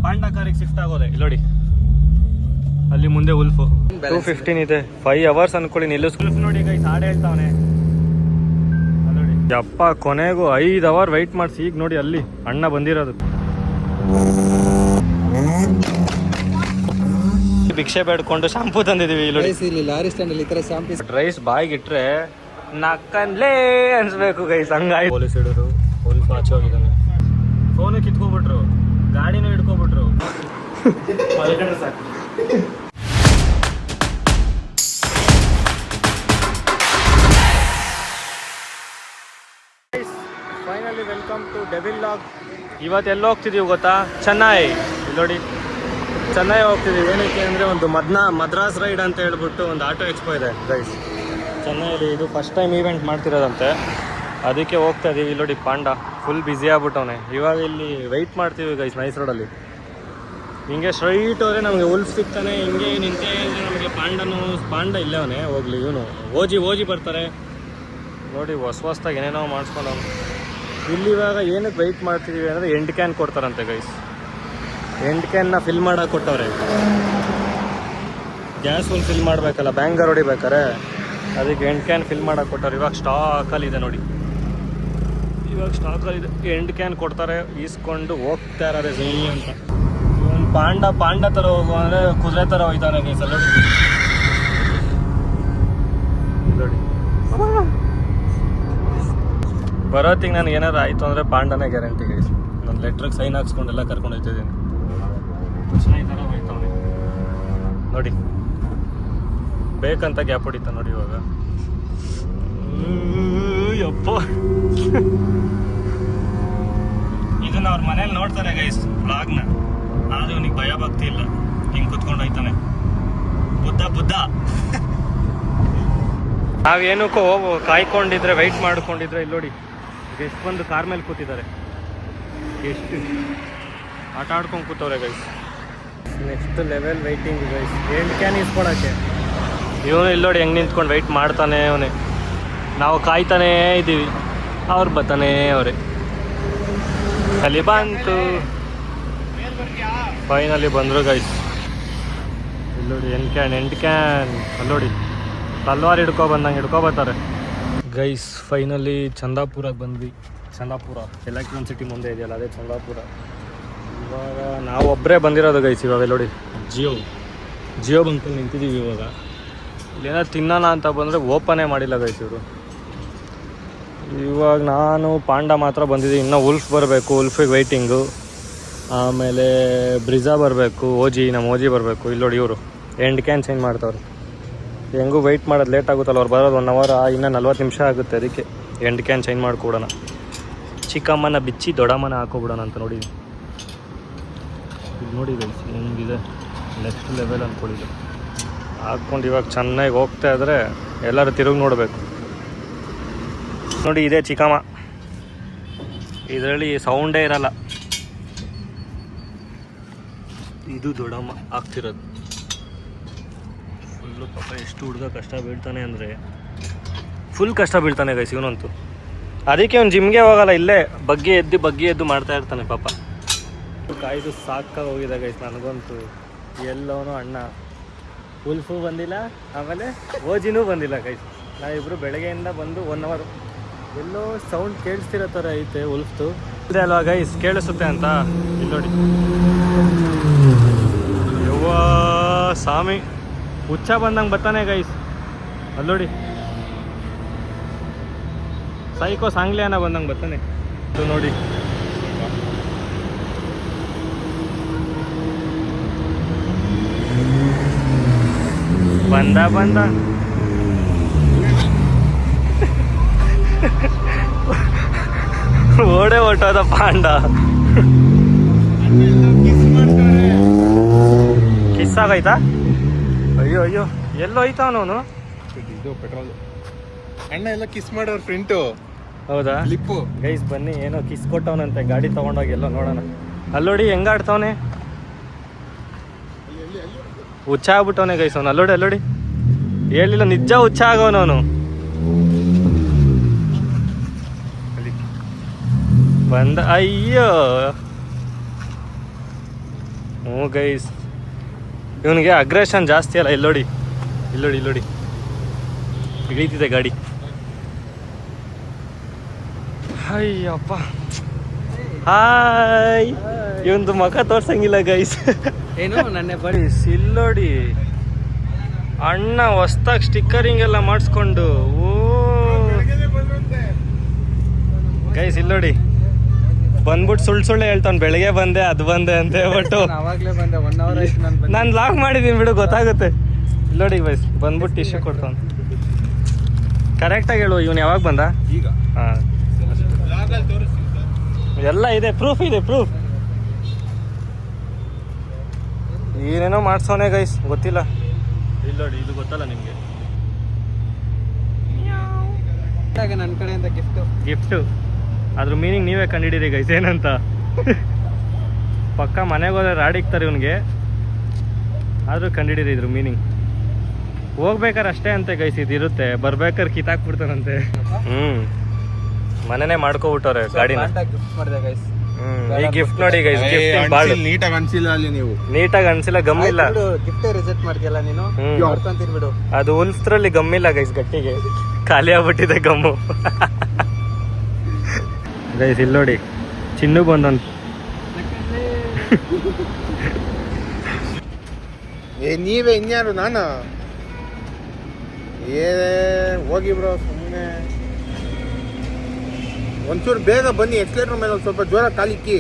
Panda ಕಾರಿಗೆ shift ಆಗೋದೆ ನೋಡಿ. ಅಲ್ಲಿ ಮುಂದೆ ಉಲ್ಫು 215 ಇದೆ. 5 hours ಅನ್ಕೊಳ್ಳಿ ನಿಲ್ಲಿಸ್ ನೋಡಿ ಗೈಸ್. ಹಾಡು ಹೇಳ್ತಾವನೆ ನೋಡಿ. ಯಪ್ಪ ಕೊನೆಗೂ 5 hour ವೆಯ್ಟ್ ಮಾಡಿಸಿ ಈಗ ನೋಡಿ ಅಲ್ಲಿ ಅಣ್ಣ ಬಂದಿರೋದು. ಭಿಕ್ಷೆ ಬೇಡ್ಕೊಂಡು ಶಾಂಪೂ ತಂದಿದೀವಿ ಇಲ್ಲಿ ಲಾರಿ ಸ್ಟ್ಯಾಂಡ್ ಅಲ್ಲಿ ಈ ತರ ಶಾಂಪೂ ರೈಸ್ ಬಾಯಿಗಿಟ್ರೆ ನಕ್ಕನ್ಲೇ ಅನ್ಸ್ಬೇಕು ಗೈಸ್. ಹಂಗಾಗಿ ಪೊಲೀಸ್ ಹಿಡಿದ್ರು. ಉಲ್ಫ್ ಆಚೆ ಹೋಗಿದ್ದಾನೆ. ಫೋನು ಕಿತ್ಕೊಬಿಟ್ರು, ಗಾಡಿನೂ ಹಿಡ್ಕೊಬಿಟ್ರು. ಸಾಕು. Finally welcome to devil log. ಇವತ್ತು ಎಲ್ಲಿ ಹೋಗ್ತಿದೀವಿ ಗೊತ್ತಾ? ಚೆನ್ನೈ. ಇಲ್ಲಿ ನೋಡಿ ಚೆನ್ನೈ ಹೋಗ್ತಿದೀವಿ. ಏನಕ್ಕೆ ಅಂದರೆ ಒಂದು ಮದ್ರಾಸ್ ರೈಡ್ ಅಂತ ಹೇಳ್ಬಿಟ್ಟು ಒಂದು ಆಟೋ ಎಕ್ಸ್ಪೋ ಇದೆ ಗೈಸ್ ಚೆನ್ನೈಲಿ. ಇದು ಫಸ್ಟ್ ಟೈಮ್ ಈವೆಂಟ್ ಮಾಡ್ತಿರೋದಂತೆ, ಅದಕ್ಕೆ ಹೋಗ್ತಾ ಇದೀವಿ. ಇಲ್ಲಿ ನೋಡಿ ಪಾಂಡಾ ಫುಲ್ ಬ್ಯುಸಿ ಆಗ್ಬಿಟ್ಟವನೆ. ಇವಾಗ ಇಲ್ಲಿ ವೆಯ್ಟ್ ಮಾಡ್ತೀವಿ ಗೈಸ್ ನೈಸ್ ರೋಡಲ್ಲಿ. ಹಿಂಗೆ ಸ್ಟ್ರೈಟ್ ಹೋದರೆ ನಮಗೆ ಉಲ್ಫ್ ಸಿಗ್ತಾನೆ. ಹಿಂಗೆ ನಿಂತೇ ನಮಗೆ ಪಾಂಡ ಇಲ್ಲೇ ಅವನೇ. ಹೋಗ್ಲಿ ಇವನು ಓಜಿ ಬರ್ತಾರೆ ನೋಡಿ. ಹೊಸ್ದಾಗಿ ಏನೇನೋ ಮಾಡಿಸ್ಕೊಂಡು ಇಲ್ಲಿ ಇವಾಗ ಏನಕ್ಕೆ ವೆಯ್ಟ್ ಮಾಡ್ತಿದ್ದೀವಿ ಅಂದರೆ ಎಂಡ್ ಕ್ಯಾನ್ ಕೊಡ್ತಾರಂತೆ ಗೈಸ್. ಎಂಡ್ ಕ್ಯಾನ್ನ ಫಿಲ್ ಮಾಡೋಕೆ ಕೊಟ್ಟವ್ರೆ. ಗ್ಯಾಸ್ ಫಿಲ್ ಮಾಡಬೇಕಲ್ಲ, ಬ್ಯಾಂಗರ್ ಹೊಡಿಬೇಕಾರೆ, ಅದಕ್ಕೆ ಎಂಡ್ ಕ್ಯಾನ್ ಫಿಲ್ ಮಾಡೋಕೆ ಕೊಟ್ಟವ್ರೆ. ಇವಾಗ ಸ್ಟಾಕಲ್ಲಿದೆ ನೋಡಿ. ಇವಾಗ ಸ್ಟಾಕಲ್ಲಿದೆ. ಎಂಡ್ ಕ್ಯಾನ್ ಕೊಡ್ತಾರೆ, ಈಸ್ಕೊಂಡು ಹೋಗ್ತಾ ಇರೋದೆ ಸೈ ಅಂತ. ಇವನು ಪಾಂಡ ಥರ ಹೋಗುವ ಅಂದರೆ ಕುದುರೆ ಥರ ಹೋಯ್ತಾನೆ ಗೈಸ್. ಅಲ್ಲಿ ನೋಡಿ ಬರೋತ್ತಿಗೆ ನನಗೆ ಏನಾದ್ರು ಆಯಿತು ಅಂದರೆ ಪಾಂಡನೇ ಗ್ಯಾರಂಟಿ ಗೈಸ್. ನನ್ನ ಲೆಟ್ರಿಗೆ ಸೈನ್ ಹಾಕ್ಸ್ಕೊಂಡೆಲ್ಲ ಕರ್ಕೊಂಡು ಹೋಗ್ತಿದ್ದೀನಿ. ಈ ಥರ ಹೋಯ್ತವನೆ ನೋಡಿ. ಬೇಕಂತ ಗ್ಯಾಪ್ ಹೊಡಿತ ನೋಡಿ ಇವಾಗ. ಯಪ್ಪ ಇದನ್ನ ಅವ್ರ ಮನೇಲಿ ನೋಡ್ತಾರೆ ಗೈಸ್ ಬ್ಲಾಗ್ನ. ಆದ್ರೆ ಅವನಿಗೆ ಭಯ ಭಕ್ತಿ ಇಲ್ಲ. ಹಿಂಗೆ ಕುತ್ಕೊಂಡು ಹೋಯ್ತಾನೆ ಬುದ್ಧ. ನಾವೇನಕ್ಕೋ ಕಾಯ್ಕೊಂಡಿದ್ರೆ ವೆಯ್ಟ್ ಮಾಡ್ಕೊಂಡಿದ್ರೆ ಇಲ್ಲಿ ನೋಡಿ ಎಷ್ಟು ಬಂದು ಕಾರ್ ಮೇಲೆ ಕೂತಿದ್ದಾರೆ. ಎಷ್ಟು ಆಟ ಆಡ್ಕೊಂಡು ಕೂತವ್ರೆ guys. Next level waiting guys. And can ಇಸ್ಕೊಳಕ್ಕೆ ಇವನು ಇಲ್ಲಿ ನೋಡಿ ಹೆಂಗೆ ನಿಂತ್ಕೊಂಡು ವೆಯ್ಟ್ ಮಾಡ್ತಾನೆ ಅವನೇ. ನಾವು ಕಾಯ್ತಾನೇ ಇದ್ದೀವಿ, ಅವ್ರು ಬರ್ತಾನೆ ಅವರೇ. ಅಲ್ಲಿ ಬಂತು, ಫೈನಲಿ ಬಂದರು ಗೈಸ್. ಇಲ್ಲಿ ನೋಡಿ ಎಂಡ್ ಕ್ಯಾನ್ ಅಲ್ಲಿ ನೋಡಿ ತಲ್ವಾರ್ ಹಿಡ್ಕೊಬರ್ತಾರೆ ಗೈಸ್. ಫೈನಲಿ ಚಂದಾಪುರಕ್ಕೆ ಬಂದ್ವಿ. ಚಂದಾಪುರ ಎಲೆಕ್ಟ್ರಾನ್ ಸಿಟಿ ಮುಂದೆ ಇದೆಯಲ್ಲ ಅದೇ ಚಂದಾಪುರ. ಇವಾಗ ನಾವು ಒಬ್ಬರೇ ಬಂದಿರೋದು ಗೈಸ್. ಇವಾಗ ನೋಡಿ ಜಿಯೋ ಬಂಕಲ್ಲಿ ನಿಂತಿದ್ದೀವಿ. ಇವಾಗ ಇಲ್ಲೇನೋ ತಿನ್ನೋಣ ಅಂತ ಬಂದರೆ ಓಪನೇ ಮಾಡಿಲ್ಲ ಗೈಸ್ ಇವರು. ಇವಾಗ ನಾನು ಪಾಂಡ ಮಾತ್ರ ಬಂದಿದ್ದೀವಿ. ಇನ್ನೂ ಉಲ್ಫ್ ಬರಬೇಕು, ಉಲ್ಫಿಗೆ ವೆಯ್ಟಿಂಗು. ಆಮೇಲೆ ಬ್ರಿಜಾ ಬರಬೇಕು, ನಮ್ಮ ಓಜಿ ಬರಬೇಕು. ಇಲ್ಲಿ ನೋಡಿ ಇವರು ಎಂಡ್ ಕ್ಯಾನ್ ಚೇಂಜ್ ಮಾಡ್ತವ್ರು. ಹೆಂಗೂ ವೆಯ್ಟ್ ಮಾಡೋದು ಲೇಟ್ ಆಗುತ್ತಲ್ಲ, ಅವ್ರು ಬರೋದು 1 hour, ಇನ್ನೂ 40 ನಿಮಿಷ ಆಗುತ್ತೆ. ಅದಕ್ಕೆ ಎಂಡ್ ಕ್ಯಾನ್ ಚೇಂಜ್ ಮಾಡಿಕೊಡೋಣ. ಚಿಕ್ಕಮ್ಮನ ಬಿಚ್ಚಿ ದೊಡ್ಡಮ್ಮನ ಹಾಕೋಬಿಡೋಣ ಅಂತ ನೋಡಿ. ಇದು ನೋಡಿ ಗೈಸ್ ಹೆಂಗಿದೆ, ನೆಕ್ಸ್ಟ್ ಲೆವೆಲ್ ಅಂದ್ಕೊಂಡಿದ್ದು. ಹಾಕ್ಕೊಂಡು ಇವಾಗ ಚೆನ್ನಾಗಿ ಹೋಗ್ತಾ ಇದ್ರೆ ಎಲ್ಲರೂ ತಿರುಗಿ ನೋಡಬೇಕು ನೋಡಿ. ಇದೇ ಚಿಕ್ಕಮ್ಮ, ಇದರಲ್ಲಿ ಸೌಂಡೇ ಇರಲ್ಲ. ಇದು ದೊಡ್ಡಮ್ಮ ಆಗ್ತಿರೋದು. ಫುಲ್ಲು ಪಾಪ ಎಷ್ಟು ಹುಡುಗ ಕಷ್ಟ ಬೀಳ್ತಾನೆ ಅಂದರೆ ಫುಲ್ ಕಷ್ಟ ಬೀಳ್ತಾನೆ ಗೈಸ್ ಇವನಂತೂ. ಅದಕ್ಕೆ ಅವ್ನು ಜಿಮ್ಗೆ ಹೋಗಲ್ಲ, ಇಲ್ಲೇ ಬಗ್ಗಿ ಎದ್ದು ಮಾಡ್ತಾ ಇರ್ತಾನೆ ಪಾಪ. ಕಾಯ್ದು ಸಾಕಾಗಿ ಹೋಗಿದೆ ಗೈಸ್ ನನಗಂತೂ. ಎಲ್ಲವನು ಅಣ್ಣ ಉಲ್ಫು ಬಂದಿಲ್ಲ, ಆಮೇಲೆ ಓಜಿನೂ ಬಂದಿಲ್ಲ ಗೈಸ್. ನಾವಿಬ್ಬರು ಬೆಳಗ್ಗೆಯಿಂದ ಬಂದು 1 hour. ಎಲ್ಲೋ ಸೌಂಡ್ ಕೇಳಿಸ್ತಿರೋ ಥರ ಐತೆ ಉಲ್ಫ್ದು. ಇದೆ ಅಲ್ವಾ ಗೈಸ್, ಕೇಳಿಸುತ್ತೆ ಅಂತ. ಇಲ್ಲಿ ನೋಡಿ ಯವ್ವಾ ಸ್ವಾಮಿ ಹುಚ್ಚ ಬಂದಂಗೆ ಬರ್ತಾನೆ ಗೈಸ್. ಅಲ್ಲೋಡಿ ಸೈಕೋ ಸಾಂಗ್ಲಿಯಾನ ಬಂದಂಗೆ ಬರ್ತಾನೆ. ಇದು ನೋಡಿ ಬಂದ ಓಡೇ ಹೊಟ್ಟೋದ ಪಾಂಡ. ಕಿಸ್ ಆಗೈತಾ? ಅಯ್ಯೋ ಎಲ್ಲೋ ಐತಾ ಅವನು. ಇದು ಪೆಟ್ರೋಲ್ ಅಣ್ಣ ಎಲ್ಲ ಕಿಸ್ ಮಾಡೋರು ಫ್ರೆಂಟು. ಹೌದಾ ಲಿಪ್ಪು ಗೈಸ್ ಬನ್ನಿ, ಏನೋ ಕಿಸ್ ಕೊಟ್ಟವನಂತೆ ಗಾಡಿ ತೊಗೊಂಡೋಗಿ ಎಲ್ಲೋ ನೋಡೋಣ. ಅಲ್ಲೋಡಿ ಹೆಂಗಾಡ್ತವನೆ, ಹುಚ್ಚ ಆಗ್ಬಿಟ್ಟವನೆ ಗೈಸ್ ಅವನು. ಅಲ್ಲೋಡಿ ಹೇಳಿಲ್ಲ ನಿಜ ಹುಚ್ಚ ಆಗವನವನು. ಬಂದ ಅಯ್ಯೋ ಹ್ಞೂ ಗೈಸ್, ಇವನಿಗೆ ಅಗ್ರೆಷನ್ ಜಾಸ್ತಿ ಅಲ್ಲ. ಇಲ್ಲೋಡಿ ಇಲ್ಲೋಡಿ ಇಲ್ಲೋಡಿ ಇಳೀತಿದೆ ಗಾಡಿ. ಅಯ್ಯಪ್ಪ, ಹಾಯ್. ಇವಂದು ಮುಖ ತೋರ್ಸಂಗಿಲ್ಲ ಗೈಸ್. ಏನು ನನ್ನೆ ಬರೀ ಇಲ್ಲೋಡಿ ಅಣ್ಣ ಹೊಸ್ದಾಗಿ ಸ್ಟಿಕ್ಕರಿಂಗ್ ಎಲ್ಲ ಮಾಡಿಸ್ಕೊಂಡು. ಓ ಗೈಸ್ ಇಲ್ಲೋಡಿ, ಬಂದ್ಬಿಟ್ಟು ಸುಳ್ಳು ಹೇಳ್ತಾನೆ, ಬೆಳಗ್ಗೆ ಬಂದೆ ಅದು ಬಂದೆ ಅಂತ ಹೇಳ್ಬಿಟ್ಟು. ಅವಾಗಲೇ ಬಂದೆ, 1 hour ಆಯ್ತು ನಾನು ಲಾಗ್ ಮಾಡಿದ್ದೀನಿ ಬಿಡು, ಗೊತ್ತಾಗುತ್ತೆ. ಇಲ್ಲೋಡಿ ಗೈಸ್, ಬಂದ್ಬಿಟ್ಟು ಟಿಶ್ಯೂ ಕೊಡ್ತಾನೆ. ಕರೆಕ್ಟಾಗಿ ಹೇಳು, ಇವನು ಯಾವಾಗ ಬಂದ? ಈಗ ಹಾಂ, ಎಲ್ಲ ಇದೆ, ಪ್ರೂಫ್ ಇದೆ, ಪ್ರೂಫ್. ಏನೇನೋ ಮಾಡ್ಸೋನೆ ಗೈಸ್, ಗೊತ್ತಿಲ್ಲ. ಇಲ್ಲೋಡಿ, ಇದು ಗೊತ್ತಲ್ಲ ನಿಮಗೆ, ನನ್ನ ಕಡೆಯಿಂದ ಗಿಫ್ಟು. ಅದ್ರ ಮೀನಿಂಗ್ ನೀವೇ ಕಂಡಿದ್ದೀರಿ ಗೈಸ್ ಏನಂತ. ಪಕ್ಕ ಮನೆಗೆ ಹೋದ್ರೆ ರಾಡಿಕ್ತಾರೆ ಇವನಿಗೆ, ಆದರೂ ಕಂಡಿದ್ದೀರಿ ಇದ್ರ ಮೀನಿಂಗ್. ಹೋಗ್ಬೇಕಾರೆ ಅಷ್ಟೇ ಅಂತೆ ಗೈಸ್ ಇದಿರುತ್ತೆ, ಬರ್ಬೇಕಾದ್ರೆ ಕಿತ್ತಾಕ್ಬಿಡ್ತಾನಂತೆ. ಮನೆನೇ ಮಾಡ್ಕೊಬಿಟ್ಟವ್ರೆ ಗಾಡಿನ. ಗಿಫ್ಟ್ ಮಾಡಿದೆ ಗೈಸ್. ಈ ಗಿಫ್ಟ್ ನೋಡಿ ಗೈಸ್, ಗಿಫ್ಟ್ ನೀಟಾಗಿ ಅನ್ಸಿಲ್ಲ ಅಲ್ಲಿ ನೀವು. ನೀಟಾಗಿ ಅನ್ಸಿಲ್ಲ, ಗಮ್ಮಿಲ್ಲ. ಗಿಫ್ಟ್ ರಿಜೆಕ್ಟ್ ಮಾಡ್ತಿಯಲ್ಲ ನೀನು, ಮಾಡ್ಕೊಂತೀರಿ ಬಿಡು. ಅದು ಉಲ್ಫ್ರಲ್ಲಿ ಗಮ್ಮಿಲ್ಲ ಗೈಸ್, ಗಟ್ಟಿಗೆ ಖಾಲಿ ಆಗ್ಬಿಟ್ಟಿದೆ ಗಮ್ಮು. ಗೈಸ್ ಇಲ್ಲಿ ನೋಡಿ, ಚಿನ್ನು ಬಂದಂತ. ನೀವೇ ಇನ್ಯಾರು? ನಾನು ಹೋಗಿ ಬ್ರೋ, ಸುಮ್ಮನೆ ಒಂಚೂರು ಬೇಗ ಬನ್ನಿ. ಎಕ್ಸ್ಲೇಟರ್ ಮೇಲೆ ಒಂದು ಸ್ವಲ್ಪ ಜೋರ ಕಾಲಿಕ್ಕಿ.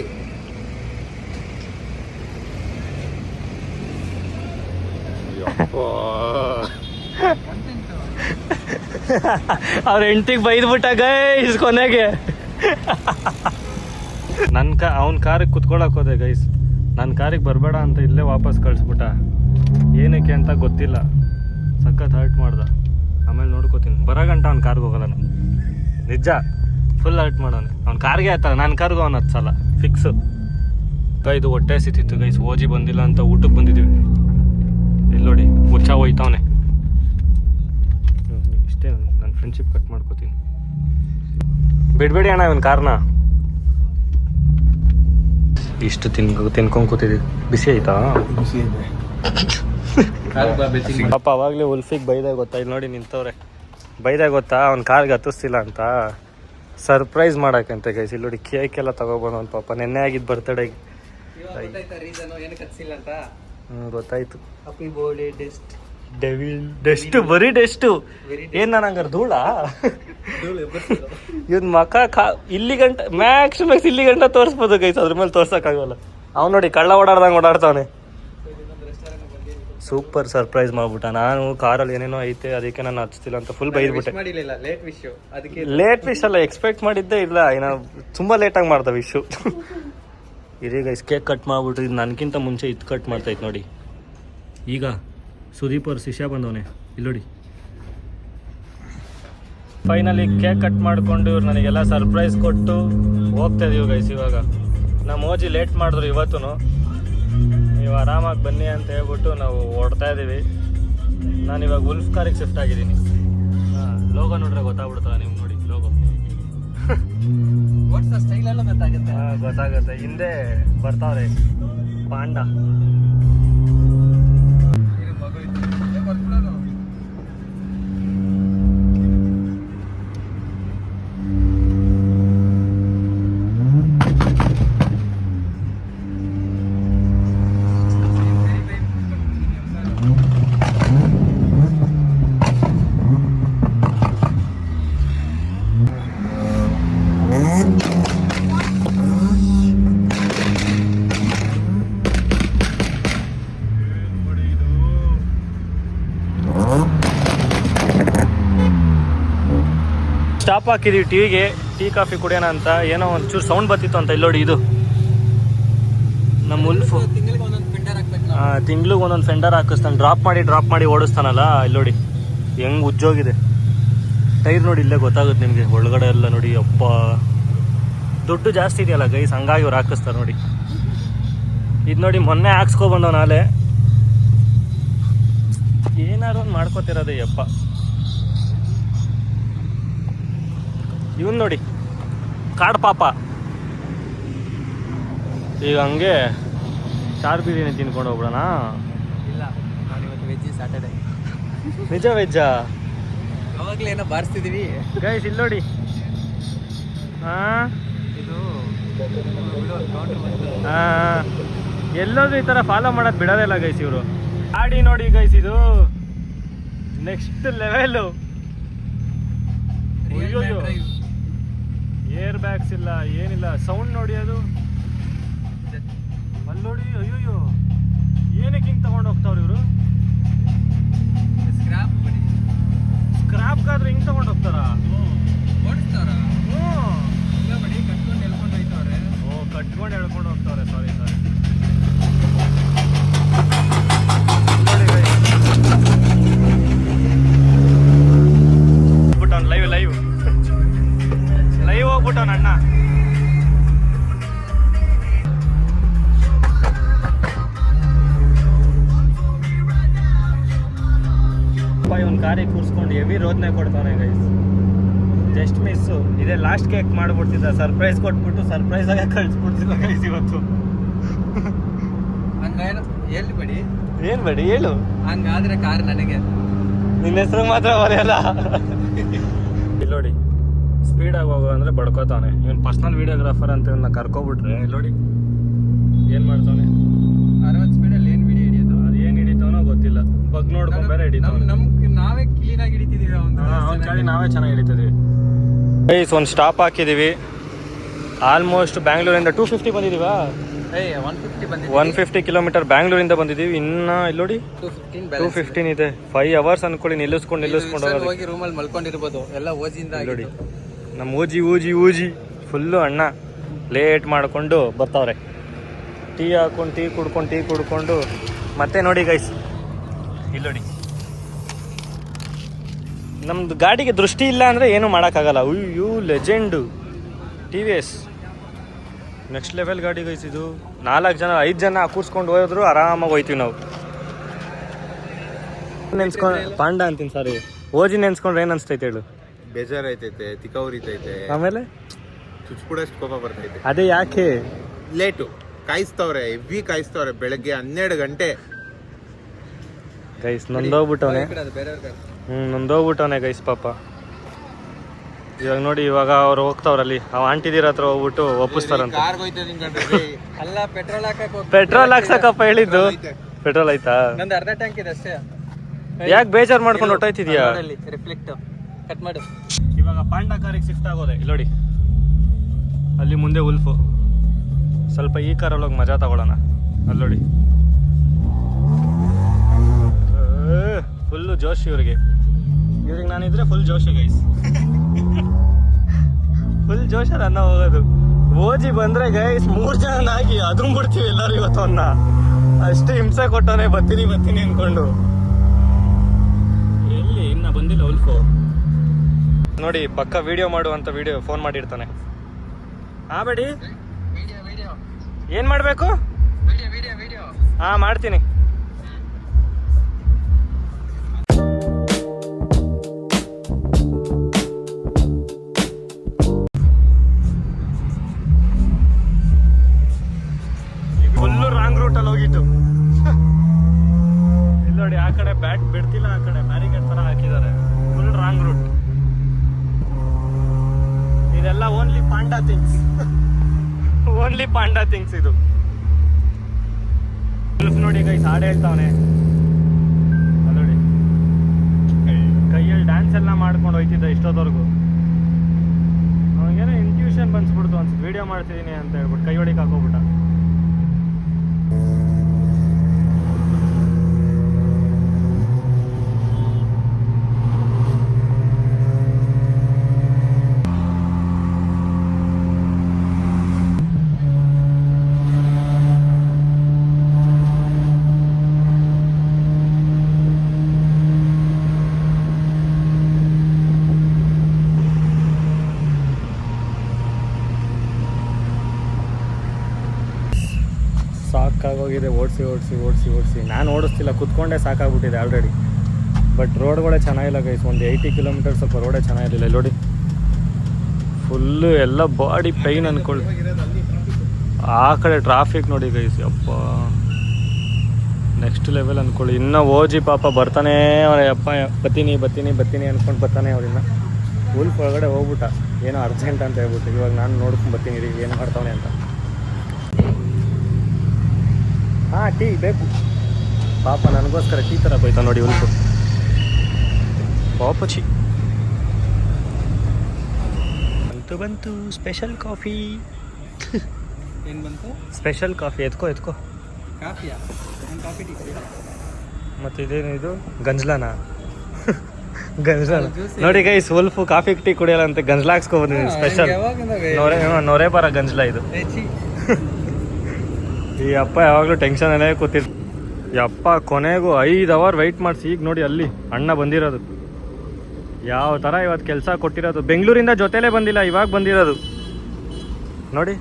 ಅವ್ರ ಹೆಂಡ್ತಿಗೆ ಬೈದ್ಬಿಟ್ಟ ಗೈಸ್ ಕೊನೆಗೆ. ಅವನ ಕಾರಿಗೆ ಕುತ್ಕೊಳಕ್ ಹೋದೆ ಗೈಸ್, ನನ್ನ ಕಾರಿಗೆ ಬರಬೇಡ ಅಂತ ಇಲ್ಲೇ ವಾಪಸ್ ಕಳಿಸ್ಬಿಟ್ಟ. ಏನಕ್ಕೆ ಅಂತ ಗೊತ್ತಿಲ್ಲ, ಸಖತ್ ಹರ್ಟ್ ಮಾಡ್ದ. ಆಮೇಲೆ ನೋಡ್ಕೋತೀನಿ, ಬರೋಗಂಟ ಅವ್ನ ಕಾರ್ಗೆ ಹೋಗಲ್ಲ ನಾನು, ನಿಜ. ಫುಲ್ ಹರ್ಟ್ ಮಾಡೋನೆ ಅವ್ನ ಕಾರ್ಗೆ ಆಯ್ತಲ್ಲ, ನನ್ನ ಕಾರ್ಗೂ ಅವ್ನು ಹತ್ಸಲ್ಲ ಫಿಕ್ಸು. ಇದು ಹೊಟ್ಟೆ ಸಿತ್ತಿತ್ತು ಗೈಸ್, ಓಜಿ ಬಂದಿಲ್ಲ ಅಂತ ಊಟಕ್ಕೆ ಬಂದಿದ್ದೀವಿ. ಇಲ್ಲಿ ನೋಡಿ, ಹುಚ್ಚ ಹೋಯ್ತವನೆ. ಇಷ್ಟೇ, ನನ್ನ ಫ್ರೆಂಡ್ಶಿಪ್ ಕಟ್ ಮಾಡ್ಕೋತೀನಿ. ಬಿಡ್ಬೇಡಿ ಅಣ್ಣ ಇವನ್ ಕಾರ್ನ. ಇಷ್ಟು ತಿನ್ಕೊಂಡ್ ಕೂತಿದ್ದೀವಿ. ಬಿಸಿ ಆಯ್ತಾ? ಪಾಪ ಅವಾಗಲೇ ಉಲ್ಫಿಗೆ ಬೈದಾಗ ಗೊತ್ತಾ, ಇಲ್ಲಿ ನೋಡಿ ನಿಂತವ್ರೆ. ಬೈದಾಗ ಗೊತ್ತಾ, ಅವ್ನ ಕಾರ್ಗೆ ಹತ್ತಿಸ್ತಿಲ್ಲ ಅಂತ ಸರ್ಪ್ರೈಸ್ ಮಾಡಕ್ಕಂತೆ ಗೈಸ್. ಇಲ್ಲಿ ನೋಡಿ, ಕೇಕ್ ಎಲ್ಲ ತಗೊಬಂದು ಅವ್ನು ಪಾಪ ನೆನ್ನೆ ಆಗಿದ್ದು ಬರ್ತಡೇಗೆ. ಗೊತ್ತಾಯ್ತು. ಡೆಸ್ಟ್, ಬರೀ ಡೆಸ್ಟು. ಏನ್ ನಾನು ಹಂಗಾರೆ ಧೂಳ? ಇವನ್ ಮಕ ಇಲ್ಲಿ ಗಂಟ ಮ್ಯಾಕ್ಸ್ ಇಲ್ಲಿ ಗಂಟ ತೋರಿಸ್ಬೋದು ಗೈಸ್, ಅದ್ರ ಮೇಲೆ ತೋರ್ಸಕ್ಕಾಗಲ್ಲ. ಅವ್ನು ನೋಡಿ ಕಳ್ಳ ಓಡಾಡ್ದಂಗೆ ಓಡಾಡ್ತಾವನೆ. ಸೂಪರ್ ಸರ್ಪ್ರೈಸ್ ಮಾಡ್ಬಿಟ್ಟ. ನಾನು ಕಾರಲ್ಲಿ ಏನೇನೋ ಐತೆ ಅದಕ್ಕೆ ನಾನು ಹಚ್ತಿಲ್ಲ ಅಂತ ಫುಲ್ ಬೈದ್ಬಿಟ್ಟೆ. ಲೇಟ್ ವಿಶ್ ಅಲ್ಲ, ಎಕ್ಸ್ಪೆಕ್ಟ್ ಮಾಡಿದ್ದೆ ಇಲ್ಲ. ಏನೋ ತುಂಬಾ ಲೇಟಾಗಿ ಮಾಡ್ದ ವಿಶು. ಇದೀಗ ಕೇಕ್ ಕಟ್ ಮಾಡ್ಬಿಟ್ರು. ಇದು ನನಗಿಂತ ಮುಂಚೆ ಇದು ಕಟ್ ಮಾಡ್ತಾಯಿತ್ತು ನೋಡಿ. ಈಗ ಸುದೀಪ್ ಅವ್ರ ಶಿಷ್ಯ ಬಂದವನೆ, ಇಲ್ಲಿ ನೋಡಿ. ಫೈನಲಿ ಕೇಕ್ ಕಟ್ ಮಾಡಿಕೊಂಡು ಇವ್ರು ನನಗೆಲ್ಲ ಸರ್ಪ್ರೈಸ್ ಕೊಟ್ಟು ಹೋಗ್ತಾ ಇದೀವಿ ಗೈಸ್. ಇವಾಗ ನಮ್ಮ ಓಜಿ ಲೇಟ್ ಮಾಡಿದ್ರು ಇವತ್ತು. ನೀವು ಆರಾಮಾಗಿ ಬನ್ನಿ ಅಂತ ಹೇಳ್ಬಿಟ್ಟು ನಾವು ಓಡ್ತಾ ಇದ್ದೀವಿ. ನಾನು ಇವಾಗ ಉಲ್ಫ್ ಕಾರಿಗೆ ಶಿಫ್ಟ್ ಆಗಿದ್ದೀನಿ. ಲೋಗೋ ನೋಡ್ರೆ ಗೊತ್ತಾಗ್ಬಿಡ್ತಲ್ಲ ನೀವು, ನೋಡಿ ಲೋಗೋ. ಗೊತ್ತಾಗುತ್ತೆ. ಹಿಂದೆ ಬರ್ತಾವ್ರೆ ಪಾಂಡ. ಸ್ಟಾಪ್ ಹಾಕಿದೀವಿ ಟಿವಿಗೆ, ಟೀ ಕಾಫಿ ಕುಡಿಯೋಣ ಅಂತ. ಏನೋ ಒಂಚೂರು ಸೌಂಡ್ ಬರ್ತಿತ್ತು ಅಂತ. ಇಲ್ಲಿ ನೋಡಿ, ಇದು ನಮ್ಮ ಉಲ್ಫು ತಿಂಗ್ಳಿಗೆ ಒಂದೊಂದು ಫೆಂಡರ್ ಹಾಕಿಸ್ತಾನೆ. ಡ್ರಾಪ್ ಮಾಡಿ ಓಡಿಸ್ತಾನಲ್ಲ. ಇಲ್ಲಿ ನೋಡಿ ಹೆಂಗೆ ಉಜ್ಜೋಗಿದೆ ಟೈರ್. ನೋಡಿ ಇಲ್ಲೇ ಗೊತ್ತಾಗುತ್ತೆ ನಿಮಗೆ, ಒಳಗಡೆ ಎಲ್ಲ ನೋಡಿ. ಅಪ್ಪ ದುಡ್ಡು ಜಾಸ್ತಿ ಇದೆಯಲ್ಲ ಗೈಸ್, ಹಂಗಾಗಿ ಅವ್ರು ಹಾಕಿಸ್ತಾರೆ ನೋಡಿ. ಇದು ನೋಡಿ, ಮೊನ್ನೆ ಹಾಕ್ಸ್ಕೊಬಂದವ್ ನಾಳೆ. ಏನಾದ್ರು ಒಂದು ಮಾಡ್ಕೋತಿರೋದೇ ಯಪ್ಪ. ಇವನ್ ನೋಡಿ ಕಾಡ್ ಪಾಪ. ಈಗ ಹಂಗೆ ಸ್ಟಾರ್ ಬಿರಿಯಾನಿ ತಿನ್ಕೊಂಡು ಹೋಗ್ಬಿಡೋಣ. ಇಲ್ಲ ನಾನು ಇವತ್ತು ವೆಜ್ ಸ್ಯಾಟರ್ಡೆ. ನಿಜ ವೆಜ್ಜಾ? ಅವಾಗಲೇ ಏನೋ ಬಾರಿಸ್ತಿದೀವಿ ಗೈಸ್ ಇಲ್ಲಿ ನೋಡಿ. ಹಾಂ ಇದು ಎಲ್ಲೋದು ಈ ಥರ ಫಾಲೋ ಮಾಡೋದು ಬಿಡೋದೇ ಇಲ್ಲ ಗೈಸ್ ಇವರು. ಗಾಡಿ ನೋಡಿ ಗೈಸ್, ಇದು ನೆಕ್ಸ್ಟ್ ಲೆವೆಲು. ಏರ್ ಬ್ಯಾಗ್ಸ್ ಇಲ್ಲ ಏನಿಲ್ಲ, ಸೌಂಡ್ ನೋಡಿ ಅದು ಅಲ್ಲಿ ನೋಡಿ. ಅಯ್ಯೋಯ್ಯೋ ಏನಕ್ಕೆ ಹಿಂಗೆ ತಗೊಂಡು ಹೋಗ್ತಾವ್ರು ಇವರು? ಸ್ಕ್ರಾಪ್ಗಾದ್ರೆ ಹಿಂಗೆ ತಗೊಂಡು ಹೋಗ್ತಾರಾ? ಓಡಿಸ್ತಾರ ಹ್ಞೂ. ಇಲ್ಲ ಬಡಿ ಕಟ್ಕೊಂಡು ಎಳ್ಕೊಂಡು ಹೋಯ್ತವ್ರೆ. ಓ ಕಟ್ಕೊಂಡು ಎಳ್ಕೊಂಡು ಹೋಗ್ತಾವ್ರೆ. ಸಾರಿ ಸಾರಿ. ಹೋಗ್ಬಿಟ್ಟವ್ನು ಲೈವ್ ಲೈವ್ ಲೈವ್ ಹೋಗ್ಬಿಟ್ಟವ್ನ ಅಣ್ಣ. ಒಂದು ಕಾರಿಗೆ ಕೂರಿಸ್ಕೊಂಡು ಹೆವಿ ರೋದನೆ ಕೊಡ್ತಾನೆ ಗೈಸ್. Just miss. ಇದೇ ಲಾಸ್ಟ್ ಕೇಕ್ ಮಾಡ್ಬಿಡ್ತಿದ್ದ, ಸರ್ಪ್ರೈಸ್ ಕೊಟ್ಬಿಟ್ಟು ಸರ್ಪ್ರೈಸ್ ಆಗಿ ಕಳಿಸ್ಬಿಡ್ತಿದ್ದ ಗೈಸ್ ಇವತ್ತು. ಹಂಗೇನು ಎಲ್ಲಿ ಬಡಿ ಏನು ಬೇಡಿ ಹೇಳು. ಹಂಗಾದ್ರೆ ಕಾರ್ ನನಗೆ. ನಿನ್ನ ಹೆಸರು ಮಾತ್ರ ಬರೆಯಲ್ಲ. ಇಲ್ಲಿ ನೋಡಿ, ಸ್ಪೀಡಾಗಿ ಹೋಗೋ ಅಂದರೆ ಬಡ್ಕೋತಾನೆ. ಇವನು ಪರ್ಸ್ನಲ್ ವೀಡಿಯೋಗ್ರಾಫರ್ ಅಂತ ಇವನ್ನ ಕರ್ಕೊಬಿಟ್ರೆ ಇಲ್ಲಿ ನೋಡಿ ಏನು ಮಾಡ್ತಾನೆ. 60 ಸ್ಪೀಡಲ್ಲಿ ಏನು ವಿಡಿಯೋ ಹಿಡಿಯೋದು? ಅದು ಏನು ಹಿಡಿತಾನೋ ಗೊತ್ತಿಲ್ಲ. ಬಗ್ ನೋಡ್ಕೊಂಡು ಬೇರೆ ಹಿಡಿತಾನೆ. ನಾವೇ ಕ್ಲೀನಾಗಿ ಹಿಡಿತಿದೀವಿ. ಅವ್ನ ಗಾಡಿ ನಾವೇ ಚೆನ್ನಾಗಿ ಹಿಡಿತಿದ್ದೀವಿ ಗೈಸ್. ಒಂದು ಸ್ಟಾಪ್ ಹಾಕಿದ್ದೀವಿ. ಆಲ್ಮೋಸ್ಟ್ ಬ್ಯಾಂಗ್ಳೂರಿಂದ 250 ಬಂದಿದ್ದೀವಾ? 150 ಕಿಲೋಮೀಟರ್ ಬ್ಯಾಂಗ್ಳೂರಿಂದ ಬಂದಿದ್ದೀವಿ. ಇನ್ನು ಇಲ್ಲಿ ನೋಡಿ 215 ಇದೆ. 5 ಅವರ್ಸ್ ಅನ್ಕೊಳ್ಳಿ. ನಿಲ್ಲಿಸ್ಕೊಂಡು ಹೋಗಿ ರೂಮಲ್ಲಿ ಮಲ್ಕೊಂಡಿರ್ಬೋದು. ಎಲ್ಲ ಓಜಿಂದ ನೋಡಿ ನಮ್ಮ ಊಜಿ ಫುಲ್ಲು ಅಣ್ಣ ಲೇಟ್ ಮಾಡಿಕೊಂಡು ಬರ್ತಾವ್ರೆ. ಟೀ ಕುಡ್ಕೊಂಡು ಮತ್ತೆ ನೋಡಿ ಗೈಸ್ ಇಲ್ಲಿ ನೋಡಿ, ನಮ್ದು ಗಾಡಿಗೆ ದೃಷ್ಟಿ ಇಲ್ಲ ಅಂದರೆ ಏನೂ ಮಾಡೋಕ್ಕಾಗಲ್ಲ. ಅಯ್ಯೋ ಲೆಜೆಂಡು TVS ನೆಕ್ಸ್ಟ್ ಲೆವೆಲ್ ಗಾಡಿ ಗೈಸ್ ಇದು. 4 ಜನ 5 ಜನ ಕೂರ್ಸ್ಕೊಂಡು ಹೋದ್ರು ಆರಾಮಾಗಿ ಹೋಯ್ತೀವಿ ನಾವು. ನೆನ್ಸ್ಕೊಂಡು ಪಾಂಡ ಅಂತೀನಿ ಸಾರಿ, ಓಜಿ ನೆನ್ಸ್ಕೊಂಡ್ರೆ ಏನು ಅನ್ಸ್ತೈತೆ ಹೇಳು? ಬೇಜಾರೈತೈತೆ, ತಿಕ್ಕ ಉರಿತೈತೆ, ಆಮೇಲೆ ಚುಚ್ಕೂಡಷ್ಟು ಕೋಪ ಬರ್ತೈತೆ. ಅದೇ ಯಾಕೆ? ಲೇಟು ಕಾಯಿಸ್ತವ್ರೆ, ಹೆವಿ ಕಾಯಿಸ್ತವ್ರೆ. ಬೆಳಗ್ಗೆ 12 ಗಂಟೆ ಗೈಸ್. ನೊಂದೋಗ್ಬಿಟ್ಟವನೆ. ನೊಂದೋಗ್ಬಿಟ್ಟವನೆ ಗೈಸ್ ಪಾಪ. ಇವಾಗ ನೋಡಿ, ಇವಾಗ ಅವ್ರು ಹೋಗ್ತಾವ್ರಲ್ಲಿ, ಅವ್ ಆಂಟಿದಿರ ಹತ್ರ ಹೋಗ್ಬಿಟ್ಟು ಒಪ್ಪಿಸ್ತಾರಂತ. ಅಲ್ಲ ಪೆಟ್ರೋಲ್ ಹಾಕಕ್ಕೆ ಪೆಟ್ರೋಲ್ ಹಾಕ್ಸಕ್ಕಪ್ಪ ಹೇಳಿದ್ದು. ಪೆಟ್ರೋಲ್ ಆಯ್ತಾ? ನಂದು ಅರ್ಧ ಟ್ಯಾಂಕ್ ಇದೆ ಅಷ್ಟೇ. ಯಾಕೆ ಬೇಜಾರು ಮಾಡ್ಕೊಂಡು ಹೊಟ್ಟೋಯ್ತಿದ್ಯಾ? ರಿಫ್ಲೆಕ್ಟ್ ಕಟ್ ಮಾಡು. ಇವಾಗ ಪಾಂಡ ಕಾರಿಗೆ ಶಿಫ್ಟ್ ಆಗೋದೆ. ಇಲ್ಲಿ ನೋಡಿ, ಅಲ್ಲಿ ಮುಂದೆ ಉಲ್ಫು. ಸ್ವಲ್ಪ ಈ ಕಾರಲ್ಲಿ ಹೋಗಿ ಮಜಾ ತಗೊಳ್ಳೋಣ. ಅಲ್ಲಿ ನೋಡಿ ಫುಲ್ಲು ಜೋಶ್ ಇವ್ರಿಗೆ ನಾನಿದ್ರೆ ಫುಲ್ ಜೋಶಿ ಗೈಸ್. ಫುಲ್ ಜೋಶಲ್ಲಿ ಅನ್ನ ಹೋಗೋದು. ಓಜಿ ಬಂದ್ರೆ ಗೈಸ್ 3 ಜನನಾಗಿ ಅದನ್ನ ಬಿಡ್ತೀವಿ ಎಲ್ಲರೂ ಇವತ್ತು. ಅನ್ನ ಅಷ್ಟು ಹಿಂಸೆ ಕೊಟ್ಟವನೇ ಬರ್ತೀನಿ ಅನ್ಕೊಂಡು. ಎಲ್ಲಿ ಇನ್ನ ಬಂದಿಲ್ಲ ಉಲ್ಫು. ನೋಡಿ ಪಕ್ಕ ವಿಡಿಯೋ ಮಾಡುವಂತ ವಿಡಿಯೋ ಫೋನ್ ಮಾಡಿರ್ತಾನೆ. ಬೇಡಿ ಏನ್ ಮಾಡ್ಬೇಕು? ಮಾಡ್ತೀನಿ. ಫುಲ್ಲು ರಾಂಗ್ ರೂಟಲ್ಲಿ ಹೋಗಿತ್ತು. ಇಲ್ಲಿ ನೋಡಿ, ಆ ಕಡೆ ಬ್ಯಾಟ್ ಬಿಡ್ತಿಲ್ಲ, ಆ ಕಡೆ ಬ್ಯಾರಿಗೇಡ್ ತರ ಹಾಕಿದ್ದಾರೆ. Full wrong route. ಇದೆಲ್ಲ ಓನ್ಲಿ ಪಾಂಡಾ ಥಿಂಗ್ಸ್. ಇದು ನೋಡಿ ಗೈಸ್, ಹಾಡು ಹೇಳ್ತಾವನೆ ನೋಡಿ. ಕೈಯಲ್ಲಿ ಡ್ಯಾನ್ಸ್ ಎಲ್ಲ ಮಾಡ್ಕೊಂಡು ಹೋಯ್ತಿದ್ದ ಇಷ್ಟೊತ್ತವರೆಗೂ. ಅವನಿಗೇನೋ ಇನ್ಟ್ಯೂಷನ್ ಬಂದ್ಬಿಡ್ತು ಅನ್ಸುತ್ತೆ, ವಿಡಿಯೋ ಮಾಡ್ತಿದ್ದೀನಿ ಅಂತ ಹೇಳ್ಬಿಟ್ಟು ಕೈ ಹೊಡಿಕ್ ಹಾಕೋಗ್ಬಿಟ್ಟ. ಸಾಕಾಗೋಗಿದೆ ಓಡಿಸಿ. ನಾನು ಓಡಿಸ್ತಿಲ್ಲ, ಕುತ್ಕೊಂಡೇ ಸಾಕಾಗ್ಬಿಟ್ಟಿದೆ ಆಲ್ರೆಡಿ. ಬಟ್ ರೋಡ್ಗಳೇ ಚೆನ್ನಾಗಿಲ್ಲ ಗೈಸ್. ಒಂದು 80 ಕಿಲೋಮೀಟರ್ ಸ್ವಲ್ಪ ರೋಡೇ ಚೆನ್ನಾಗಿರಲಿಲ್ಲ. ಇಲ್ಲಿ ನೋಡಿ ಫುಲ್ಲು ಎಲ್ಲ ಬಾಡಿ ಪೈನ್ ಅನ್ಕೊಳ್ಳಿ. ಆ ಕಡೆ ಟ್ರಾಫಿಕ್ ನೋಡಿ ಗೈಸ್, ಅಪ್ಪ ನೆಕ್ಸ್ಟ್ ಲೆವೆಲ್ ಅಂದ್ಕೊಳ್ಳಿ. ಇನ್ನೂ ಓಜಿ ಪಾಪ ಬರ್ತಾನೆ ಅವನ ಅಪ್ಪ, ಬತ್ತೀನಿ ಬತ್ತೀನಿ ಬತ್ತೀನಿ ಅಂದ್ಕೊಂಡು ಬರ್ತಾನೆ ಅವ್ರಿನ್ನ. ಉಲ್ಫ್ ಒಳಗಡೆ ಹೋಗ್ಬಿಟ್ಟ, ಏನೋ ಅರ್ಜೆಂಟ್ ಅಂತ ಹೇಳ್ಬಿಟ್ಟು. ಇವಾಗ ನಾನು ನೋಡ್ಕೊಂಡು ಬರ್ತೀನಿ ರೀ ಏನು ಮಾಡ್ತಾವನೆ ಅಂತ. ಹಾಂ, ಟೀ ಬೇಕು ಪಾಪ, ನನಗೋಸ್ಕರ ಟೀ ಥರ ಹೋಯ್ತಾ ನೋಡಿ ಉಲ್ಫು. ಪಾಪಚಿ ಬಂತು ಸ್ಪೆಷಲ್ ಕಾಫಿ. ಏನು ಬಂತು? Special coffee. ಎತ್ಕೋ ಕಾಫಿಯಾ? ಕಾಫಿ ಟೀ ಮತ್ತು ಇದೇನಿದು ಗಂಜ್ಲಾನ? ಗಂಜ್ಲಾನ ನೋಡಿ ಗೈಸ್, ಉಲ್ಫು ಕಾಫಿ ಟೀ ಕುಡಿಯಲ್ಲ ಅಂತ ಗಂಜ್ಲ ಹಾಕ್ಸ್ಕೊಬಂದಿದ್ದೀನಿ ಸ್ಪೆಷಲ್. ನೊರೆ ಬರ ಗಂಜ್ಲ ಇದು. ಈ ಅಪ್ಪ ಯಾವಾಗಲೂ ಟೆನ್ಷನಲ್ಲೇ ಕೂತಿರ್. ಯಪ್ಪ ಕೊನೆಗೂ 5 ಅವರ್ ವೆಯ್ಟ್ ಮಾಡಿಸಿ ಈಗ ನೋಡಿ ಅಲ್ಲಿ ಅಣ್ಣ ಬಂದಿರೋದು. ಯಾವ ಥರ ಇವತ್ತು ಕೆಲಸ ಕೊಟ್ಟಿರೋದು. ಬೆಂಗಳೂರಿಂದ ಜೊತೆಲೇ ಬಂದಿಲ್ಲ, ಇವಾಗ ಬಂದಿರೋದು ನೋಡಿ.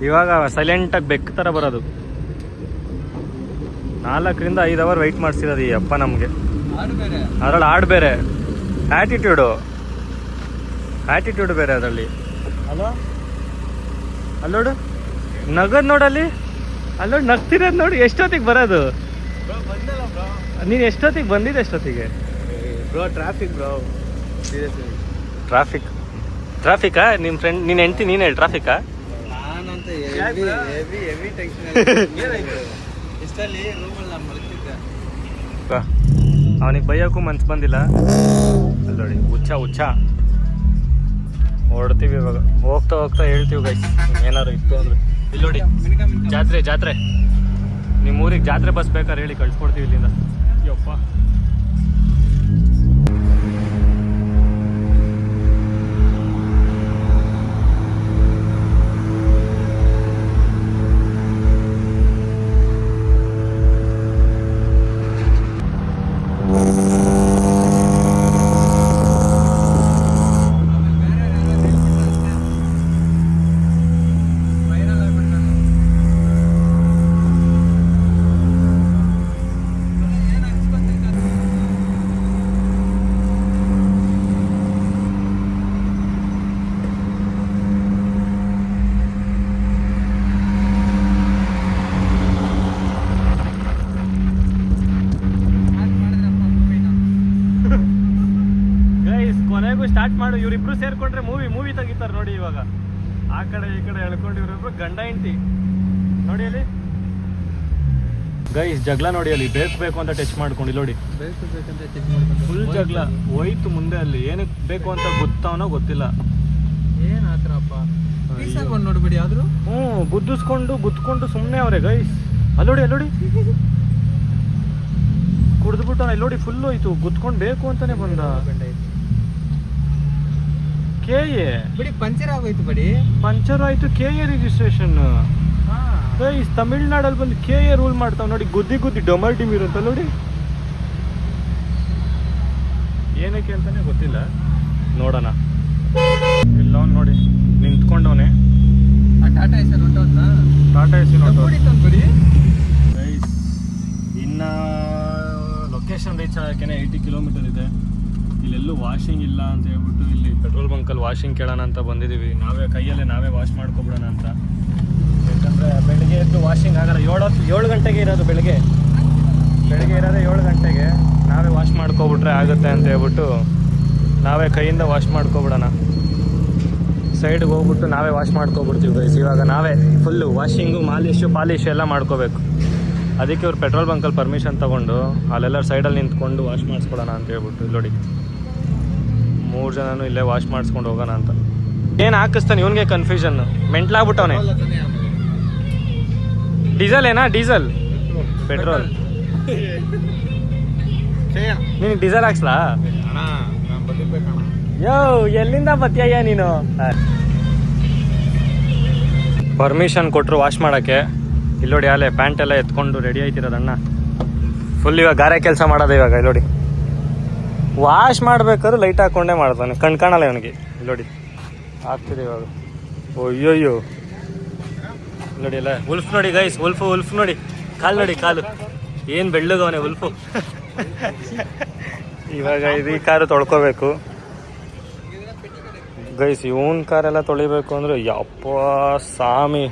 ಇವಾಗ ಸೈಲೆಂಟಾಗಿ ಬೆಕ್ಕ ಥರ ಬರೋದು. 4 5 ಅವರ್ ವೆಯ್ಟ್ ಮಾಡಿಸಿರೋದು ಈ ಅಪ್ಪ ನಮಗೆ. ಅದರಲ್ಲಿ ಹಾಡು ಬೇರೆ, ಆ್ಯಟಿಟ್ಯೂಡು ಬೇರೆ ಅದರಲ್ಲಿ. ಅಲ್ವಾ? ಅಲ್ಲೋಡು ನಗದ್ ನೋಡಲ್ಲಿ, ಅಲ್ಲೋಡು ನಗ್ತಿರೋದು ನೋಡಿ. ಎಷ್ಟೊತ್ತಿಗೆ ಬರೋದು ನೀನು? ಎಷ್ಟೊತ್ತಿಗೆ ಬಂದಿದ್ದು? ಎಷ್ಟೊತ್ತಿಗೆ ಬ್ರೋ? Traffic bro, ಟ್ರಾಫಿಕಾ? ನಿಮ್ಮ ಫ್ರೆಂಡ್ ನಿನ್ನ ಹೆಂಡ್ತಿ ನೀನು ಹೇಳಿ ಟ್ರಾಫಿಕಾ? ನಾನಂತ ಹೆವಿ ಟೆನ್ಷನ್. ಇಷ್ಟಲ್ಲಿ ರೂಮಲ್ಲಿ ನಾನು ಮಲಗ್ತಿದ್ದೆ. ಅವನಿಗೆ ಬೈಯೋಕ್ಕೂ ಮನ್ಸು ಬಂದಿಲ್ಲ. ಅಲ್ಲಿ ನೋಡಿ ಹುಚ್ಚ ಹೊಡ್ತೀವಿ ಇವಾಗ. ಹೋಗ್ತಾ ಹೇಳ್ತೀವಿ ಗೈಸ್ ಏನಾದ್ರು ಇತ್ತು ಅಂದ್ರೆ. ಇಲ್ಲಿ ನೋಡಿ ಜಾತ್ರೆ ನಿಮ್ಮ ಊರಿಗೆ ಜಾತ್ರೆ ಬಸ್ ಬೇಕಾದ್ರೆ ಹೇಳಿ ಕಳ್ಸ್ಕೊಡ್ತೀವಿ ಇಲ್ಲಿಂದ. ಯಪ್ಪ ಸ್ಟಾರ್ಟ್ ಮಾಡು. ಇವರಿಬ್ರು ಸೇರ್ಕೊಂಡ್ರೆ ಮೂವಿ ತೆಗಿತಾರೆ ನೋಡಿ. ಇವಾಗ ಆ ಕಡೆ ಈ ಕಡೆ ಎಳ್ಕೊಂಡು ಇವರಿಬ್ರು ಗಂಡ ಹೆಂಡತಿ ನೋಡಿ ಅಲ್ಲಿ ಗೈಸ್. ಜಗಳ ನೋಡಿ ಅಲ್ಲಿ, ಬೇಕು ಅಂತ ಟಚ್ ಮಾಡ್ಕೊಂಡು ನೋಡಿ. ಫುಲ್ ಜಗಳ ಹೋಯ್ತು ಮುಂದೆ. ಅಲ್ಲಿ ಏನಕ್ಕೆ ಬೇಕು ಅಂತ ಗೊತ್ತಾವನೋ ಗೊತ್ತಿಲ್ಲ. ಏನ್ ಆತ್ರಪ್ಪ ನೋಡ್ಬಿಡಿ ಆದ್ರೂ. ಗುದ್ಕೊಂಡು ಸುಮ್ಮನೆ ಅವ್ರೆ ಗೈಸ್. ಅಲ್ಲೋಡಿ ಕುಡ್ದ್ಬಿಟ್ಟು ಅಲ್ಲೋಡಿ ಫುಲ್ ಹೋಯ್ತು. ಗುದ್ಕೊಂಡು ಬೇಕು ಅಂತಾನೆ ಬಂದ. KA ಬಿಡಿ ಪಂಚರ್ ಆಗೋಯ್ತು. ಬಿಡಿ ಪಂಚರ್ ಆಯ್ತು. KA registration guys. ತಮಿಳ್ನಾಡಲ್ಲಿ ಬಂದು KA ರೂಲ್ ಮಾಡ್ತಾವ ನೋಡಿ. ಗುದ್ದಿ ಡೊಮಲ್ ಡಿಮ್ ಇರುತ್ತ ನೋಡಿ. ಏನಕ್ಕೆ ಅಂತಾನೆ ಗೊತ್ತಿಲ್ಲ. ನೋಡೋಣ. ಇಲ್ಲ ನೋಡಿ ನಿಂತ್ಕೊಂಡವನೆ. ಟಾಟಾ ಎಸ್ ಹೊಂಟೋದ್ನಾ? ಟಾಟಾ ಎಸ್ ಬಿಡಿ ಗೈಸ್. ಇನ್ನ ಲೊಕೇಶನ್ ರೀಚ್ ಆಗಕ್ಕೆ 80 ಕಿಲೋಮೀಟರ್ ಇದೆ. ಇಲ್ಲೆಲ್ಲೂ ವಾಷಿಂಗ್ ಇಲ್ಲ ಅಂತ ಹೇಳ್ಬಿಟ್ಟು ಇಲ್ಲಿ ಪೆಟ್ರೋಲ್ ಬಂಕಲ್ಲಿ ವಾಷಿಂಗ್ ಕೇಳೋಣ ಅಂತ ಬಂದಿದ್ದೀವಿ. ನಾವೇ ವಾಶ್ ಮಾಡ್ಕೊಬಿಡೋಣ ಅಂತ. ಯಾಕಂದರೆ ಬೆಳಗ್ಗೆ ಎದ್ದು ವಾಷಿಂಗ್ ಆಗಲ್ಲ. 7 ಗಂಟೆಗೆ ಇರೋದು ಬೆಳಗ್ಗೆ ಇರೋದೇ 7 ಗಂಟೆಗೆ. ನಾವೇ ವಾಶ್ ಮಾಡ್ಕೊಬಿಟ್ರೆ ಆಗುತ್ತೆ ಅಂತ ಹೇಳ್ಬಿಟ್ಟು ನಾವೇ ಕೈಯಿಂದ ವಾಶ್ ಮಾಡ್ಕೊಬಿಡೋಣ. ಸೈಡ್ಗೆ ಹೋಗ್ಬಿಟ್ಟು ನಾವೇ ವಾಶ್ ಮಾಡ್ಕೊಬಿಡ್ತೀವಿ ಗೈಸ್. ಇವಾಗ ನಾವೇ ಫುಲ್ಲು ವಾಷಿಂಗು, ಪಾಲಿಶ್ ಎಲ್ಲ ಮಾಡ್ಕೋಬೇಕು. ಅದಕ್ಕೆ ಇವ್ರು ಪೆಟ್ರೋಲ್ ಬಂಕಲ್ಲಿ ಪರ್ಮಿಷನ್ ತೊಗೊಂಡು ಅಲ್ಲೆಲ್ಲ ಸೈಡಲ್ಲಿ ನಿಂತ್ಕೊಂಡು ವಾಶ್ ಮಾಡಿಸ್ಕೊಡೋಣ ಅಂತ ಹೇಳ್ಬಿಟ್ಟು ಇಲ್ಲಿ ನೋಡಿ 3 ಜನನೂ ಇಲ್ಲೇ ವಾಶ್ ಮಾಡಿಸ್ಕೊಂಡು ಹೋಗೋಣ ಅಂತ. ಏನು ಹಾಕಿಸ್ತಾನೆ ಇವನಿಗೆ ಕನ್ಫ್ಯೂಷನ್. ಮೆಂಟ್ಲಾಗ್ಬಿಟ್ಟವನೆ. ಡೀಸೆಲ್ ಏನಾ? Diesel petrol. ನಿನಗೆ ಡೀಸೆಲ್ ಹಾಕ್ಸ್ಲಾ? ಯೋ ಎಲ್ಲಿಂದ ಬತ್ತೀಯ ನೀನು? ಪರ್ಮಿಷನ್ ಕೊಟ್ಟರು ವಾಶ್ ಮಾಡೋಕ್ಕೆ. ಇಲ್ಲಿ ನೋಡಿ ಅಲ್ಲೇ ಪ್ಯಾಂಟ್ ಎಲ್ಲ ಎತ್ಕೊಂಡು ರೆಡಿ ಆಯ್ತಿರೋದಣ್ಣ. ಫುಲ್ ಇವಾಗ ಗಾರೆ ಕೆಲಸ ಮಾಡೋದು ಇವಾಗ. ಇಲ್ಲಿ ನೋಡಿ ವಾಶ್ ಮಾಡ್ಬೇಕಾದ್ರೆ ಲೈಟ್ ಹಾಕ್ಕೊಂಡೇ ಮಾಡ್ತಾನೆ. ಕಾಣಲ್ಲ ಇವನಿಗೆ. ಇಲ್ಲಿ ನೋಡಿ ಆಗ್ತಿದೆ ಇವಾಗ. ಅಯ್ಯೋಯ್ಯೋ ನೋಡಿ ಅಲ್ಲ. ಉಲ್ಫ್ ನೋಡಿ ಗೈಸ್. ಉಲ್ಫ್ ನೋಡಿ ಕಾಲು ನೋಡಿ. ಕಾಲು ಏನು ಬೆಳ್ಳಗವನೆ ಉಲ್ಫು. ಇವಾಗ ಈ ಕಾರು ತೊಳ್ಕೊಬೇಕು ಗೈಸ್. ಇವನ್ ಕಾರೆಲ್ಲ ತೊಳಿಬೇಕು ಅಂದರೆ ಯಪ್ಪ ಸಾಮಿ.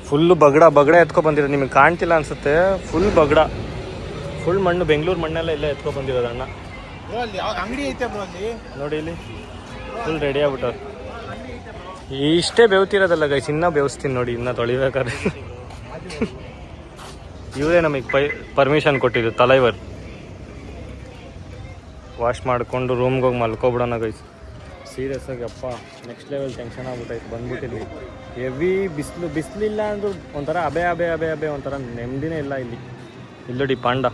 ಫುಲ್ಲು ಬಗಡ ಎತ್ಕೊ ಬಂದಿರೋದು. ನಿಮಗೆ ಕಾಣ್ತಿಲ್ಲ ಅನ್ಸುತ್ತೆ. ಫುಲ್ ಬಗಡ ಫುಲ್ ಮಣ್ಣು ಬೆಂಗಳೂರು ಮಣ್ಣೆಲ್ಲ ಇಲ್ಲೇ ಎತ್ಕೊ ಬಂದಿರೋದು ಅಣ್ಣ. ಬ್ರೋ ಅಲ್ಲಿ ಯಾವ ಅಂಗಡಿ ಐತೆ ಬ್ರೋ ಅಲ್ಲಿ? ನೋಡಿ ಇಲ್ಲಿ ಫುಲ್ ರೆಡಿ ಆಗ್ಬಿಟ್ಟವ್ರು. ಇಷ್ಟೇ ಬೆವ್ತಿರೋದಲ್ಲ ಗೈಸ್, ಇನ್ನೂ ಬೆವ್ಸ್ತೀನಿ ನೋಡಿ, ಇನ್ನೂ ತೊಳಿಬೇಕಾದ್ರೆ. ಇವರೇ ನಮಗೆ ಪರ್ಮಿಷನ್ ಕೊಟ್ಟಿದ್ದು, ತಲೈವರ್. ವಾಶ್ ಮಾಡಿಕೊಂಡು ರೂಮ್ಗೆ ಹೋಗಿ ಮಲ್ಕೊಬಿಡೋಣ ಗೈಸ್. ಸೀರಿಯಸ್ ಆಗಿ ಅಪ್ಪ ನೆಕ್ಸ್ಟ್ ಲೆವೆಲ್ ಟೆನ್ಷನ್ ಆಗ್ಬಿಟ್ಟೈತೆ. ಬಂದ್ಬಿಟ್ಟಿದ್ವಿ ಹೆವಿ ಬಿಸಿಲಿಲ್ಲ ಅಂದ್ರೂ ಒಂಥರ ಅಬೆ ಒಂಥರ ನೆಮ್ಮದಿನೇ ಇಲ್ಲ ಇಲ್ಲಿ. ಇಲ್ಲೋಡಿ ಪಾಂಡ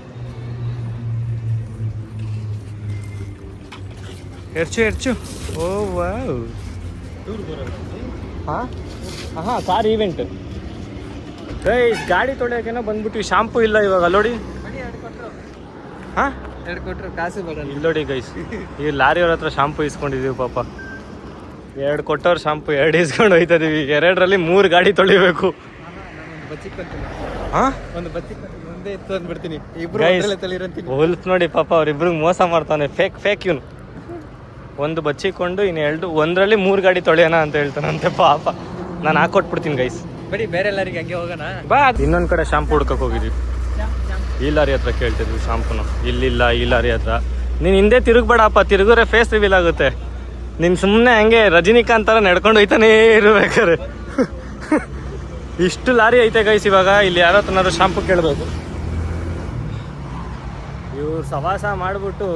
ಎರ್ಚು ಓ ವಾವ್. ಹಾಂ ಕಾರ್ ಈವೆಂಟ್ ಗೈಸ್. ಗಾಡಿ ತೊಳೆಯೋಕೆನೋ ಬಂದ್ಬಿಟ್ಟು ಶಾಂಪೂ ಇಲ್ಲ ಇವಾಗ ಅಲ್ಲೋಡಿ. ಹಾಂ 2 ಕೊಟ್ಟರು ಕಾಸು ಬರಲ್ಲ. ಇಲ್ಲೋಡಿ ಗೈಸ್, ಈ ಲಾರಿಯವ್ರ ಹತ್ರ ಶಾಂಪೂ ಇಸ್ಕೊಂಡಿದ್ದೀವಿ ಪಾಪ. 2 ಕೊಟ್ಟವ್ರು ಶಾಂಪು 2 ಇಸ್ಕೊಂಡು ಹೋಯ್ತಾ ಇದೀವಿ. 2ರಲ್ಲಿ 3 ಗಾಡಿ ತೊಳಿಬೇಕು. ಹಾಂ ಒಂದು ಬಚ್ಚಿ ಮುಂದೆ ಇತ್ತು ಅಂದ್ಬಿಡ್ತೀನಿ. ಇಬ್ರು ತಳಿರಂತೀನಿ. ಹೋಲ್ಸ್ ನೋಡಿ ಪಾಪ, ಅವ್ರಿಬ್ರಿಗೆ ಮೋಸ ಮಾಡ್ತಾನೆ. ಫೇಕ್ ಇವನು. ಒಂದು ಬಚ್ಚಿಕೊಂಡು ಇನ್ನು 1ರಲ್ಲಿ 3 ಗಾಡಿ ತೊಳೆಯೋಣ ಅಂತ ಹೇಳ್ತಾನಂತೆ ಪಾಪ. ನಾನು ಹಾಕೊಟ್ಬಿಡ್ತೀನಿ ಗೈಸ್. ಬರೀ ಬೇರೆ ಎಲ್ಲರಿಗೆ ಹಂಗೆ ಹೋಗೋಣ ಬಾ. ಇನ್ನೊಂದು ಕಡೆ ಶಾಂಪು ಹುಡ್ಕಕ್ಕೆ ಹೋಗಿದ್ವಿ. ಈ ಲಾರಿ ಹತ್ರ ಕೇಳ್ತಿದ್ವಿ ಶಾಂಪುನು. ಇಲ್ಲಿಲ್ಲ ಈ ಲಾರಿ ಹತ್ರ. ನೀನು ಹಿಂದೆ ತಿರುಗಬೇಡಪ್ಪ, ತಿರುಗಿದ್ರೆ ಫೇಸ್ ರಿವೀಲ್ ಆಗುತ್ತೆ. ನೀನು ಸುಮ್ಮನೆ ಹಂಗೆ ರಜನಿಕಾಂತ್ ಥರ ನಡ್ಕೊಂಡು ಹೋಯ್ತಾನೇ ಇರ್ಬೇಕಾರೆ. ಇಷ್ಟು ಲಾರಿ ಐತೆ ಗೈಸ್ ಇವಾಗ. ಇಲ್ಲಿ ಯಾರೋ ಹತ್ರನಾದ್ರು ಶಾಂಪು ಕೇಳಬೇಕು. ಇವ್ರು ಸವಾಸ ಮಾಡಿಬಿಟ್ಟು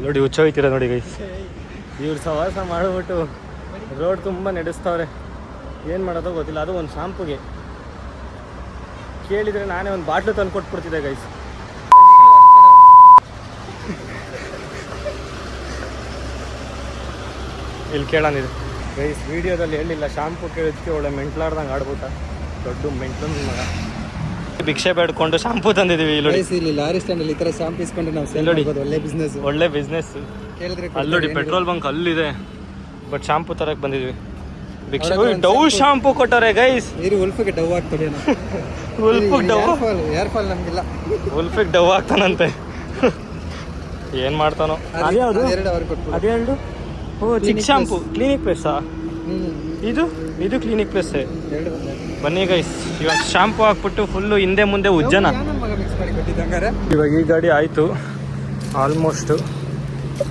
ನೋಡಿ ಹುಚ್ಚೋಯ್ತಿರ ನೋಡಿ ಗೈಸ್. ಇವ್ರು ಸವಾಸ ಮಾಡಿಬಿಟ್ಟು ರೋಡ್ ತುಂಬ ನಡೆಸ್ತವ್ರೆ. ಏನು ಮಾಡೋದೋ ಗೊತ್ತಿಲ್ಲ. ಅದು ಒಂದು ಶಾಂಪುಗೆ ಕೇಳಿದರೆ ನಾನೇ ಒಂದು ಬಾಟ್ಲು ತಂದು ಕೊಟ್ಬಿಡ್ತಿದ್ದೆ ಗೈಸ್. ಇಲ್ಲಿ ಕೇಳೋಣಿದೆ ಗೈಸ್. ವಿಡಿಯೋದಲ್ಲಿ ಹೇಳಿಲ್ಲ, ಶಾಂಪು ಕೇಳಿದ್ಕೆ ಒಳ್ಳೆ ಮೆಂಟ್ಲಾಡ್ದಂಗೆ ಆಡ್ಬಿಟ್ಟ. ದೊಡ್ಡ ಮೆಂಟ್ಲ ಮಗ. ಭಿಕ್ಷೆ ಬೇಡ್ಕೊಂಡು ಶಾಂಪು ತಂದಿದ್ದೀವಿ. ಇಲ್ಲಿ ಲಾರಿ ಸ್ಟ್ಯಾಂಡ್ ಅಲ್ಲಿ ಈ ತರ ಶಾಂಪು ಇಸ್ಕೊಂಡು ನಾವು ಸೇಲ್ ಮಾಡ್ಬೋದು. ಒಳ್ಳೆ ಬಿಸ್ನೆಸ್ ಕೇಳಿದ್ರೆ ಅಲ್ಲೋಡಿ ಪೆಟ್ರೋಲ್ ಬಂಕ್ ಅಲ್ಲಿದೆ. ಬಟ್ ಶಾಂಪು ತರಕ್ಕೆ ಬಂದಿದ್ವಿ. ಭಿಕ್ಷೆ ಡವ್ ಶಾಂಪು ಕೊಟ್ಟವ್ರೆ ಗೈಸ್. ಉಲ್ಫಿಗೆ ಡವ್ ಆಗ್ತದೆ. ಉಲ್ಫಿಗೆ ಡವ್ ಆಗ್ತಾನಂತೆ. ಏನ್ ಮಾಡ್ತಾನೋ. ಅದೇಳು ಓ ಚಿಕ್ಕ ಶಾಂಪು. ಕ್ಲಿನಿಕ್ ಪ್ಲಸ್ಸಾ ಇದು ಕ್ಲಿನಿಕ್ ಪ್ಲಸ್. ಬನ್ನಿ ಗೈಸ್, ಇವಾಗ ಶಾಂಪು ಹಾಕ್ಬಿಟ್ಟು ಫುಲ್ಲು ಹಿಂದೆ ಮುಂದೆ ಉಜ್ಜನ. ಇವಾಗ ಈ ಗಾಡಿ ಆಯಿತು ಆಲ್ಮೋಸ್ಟ್.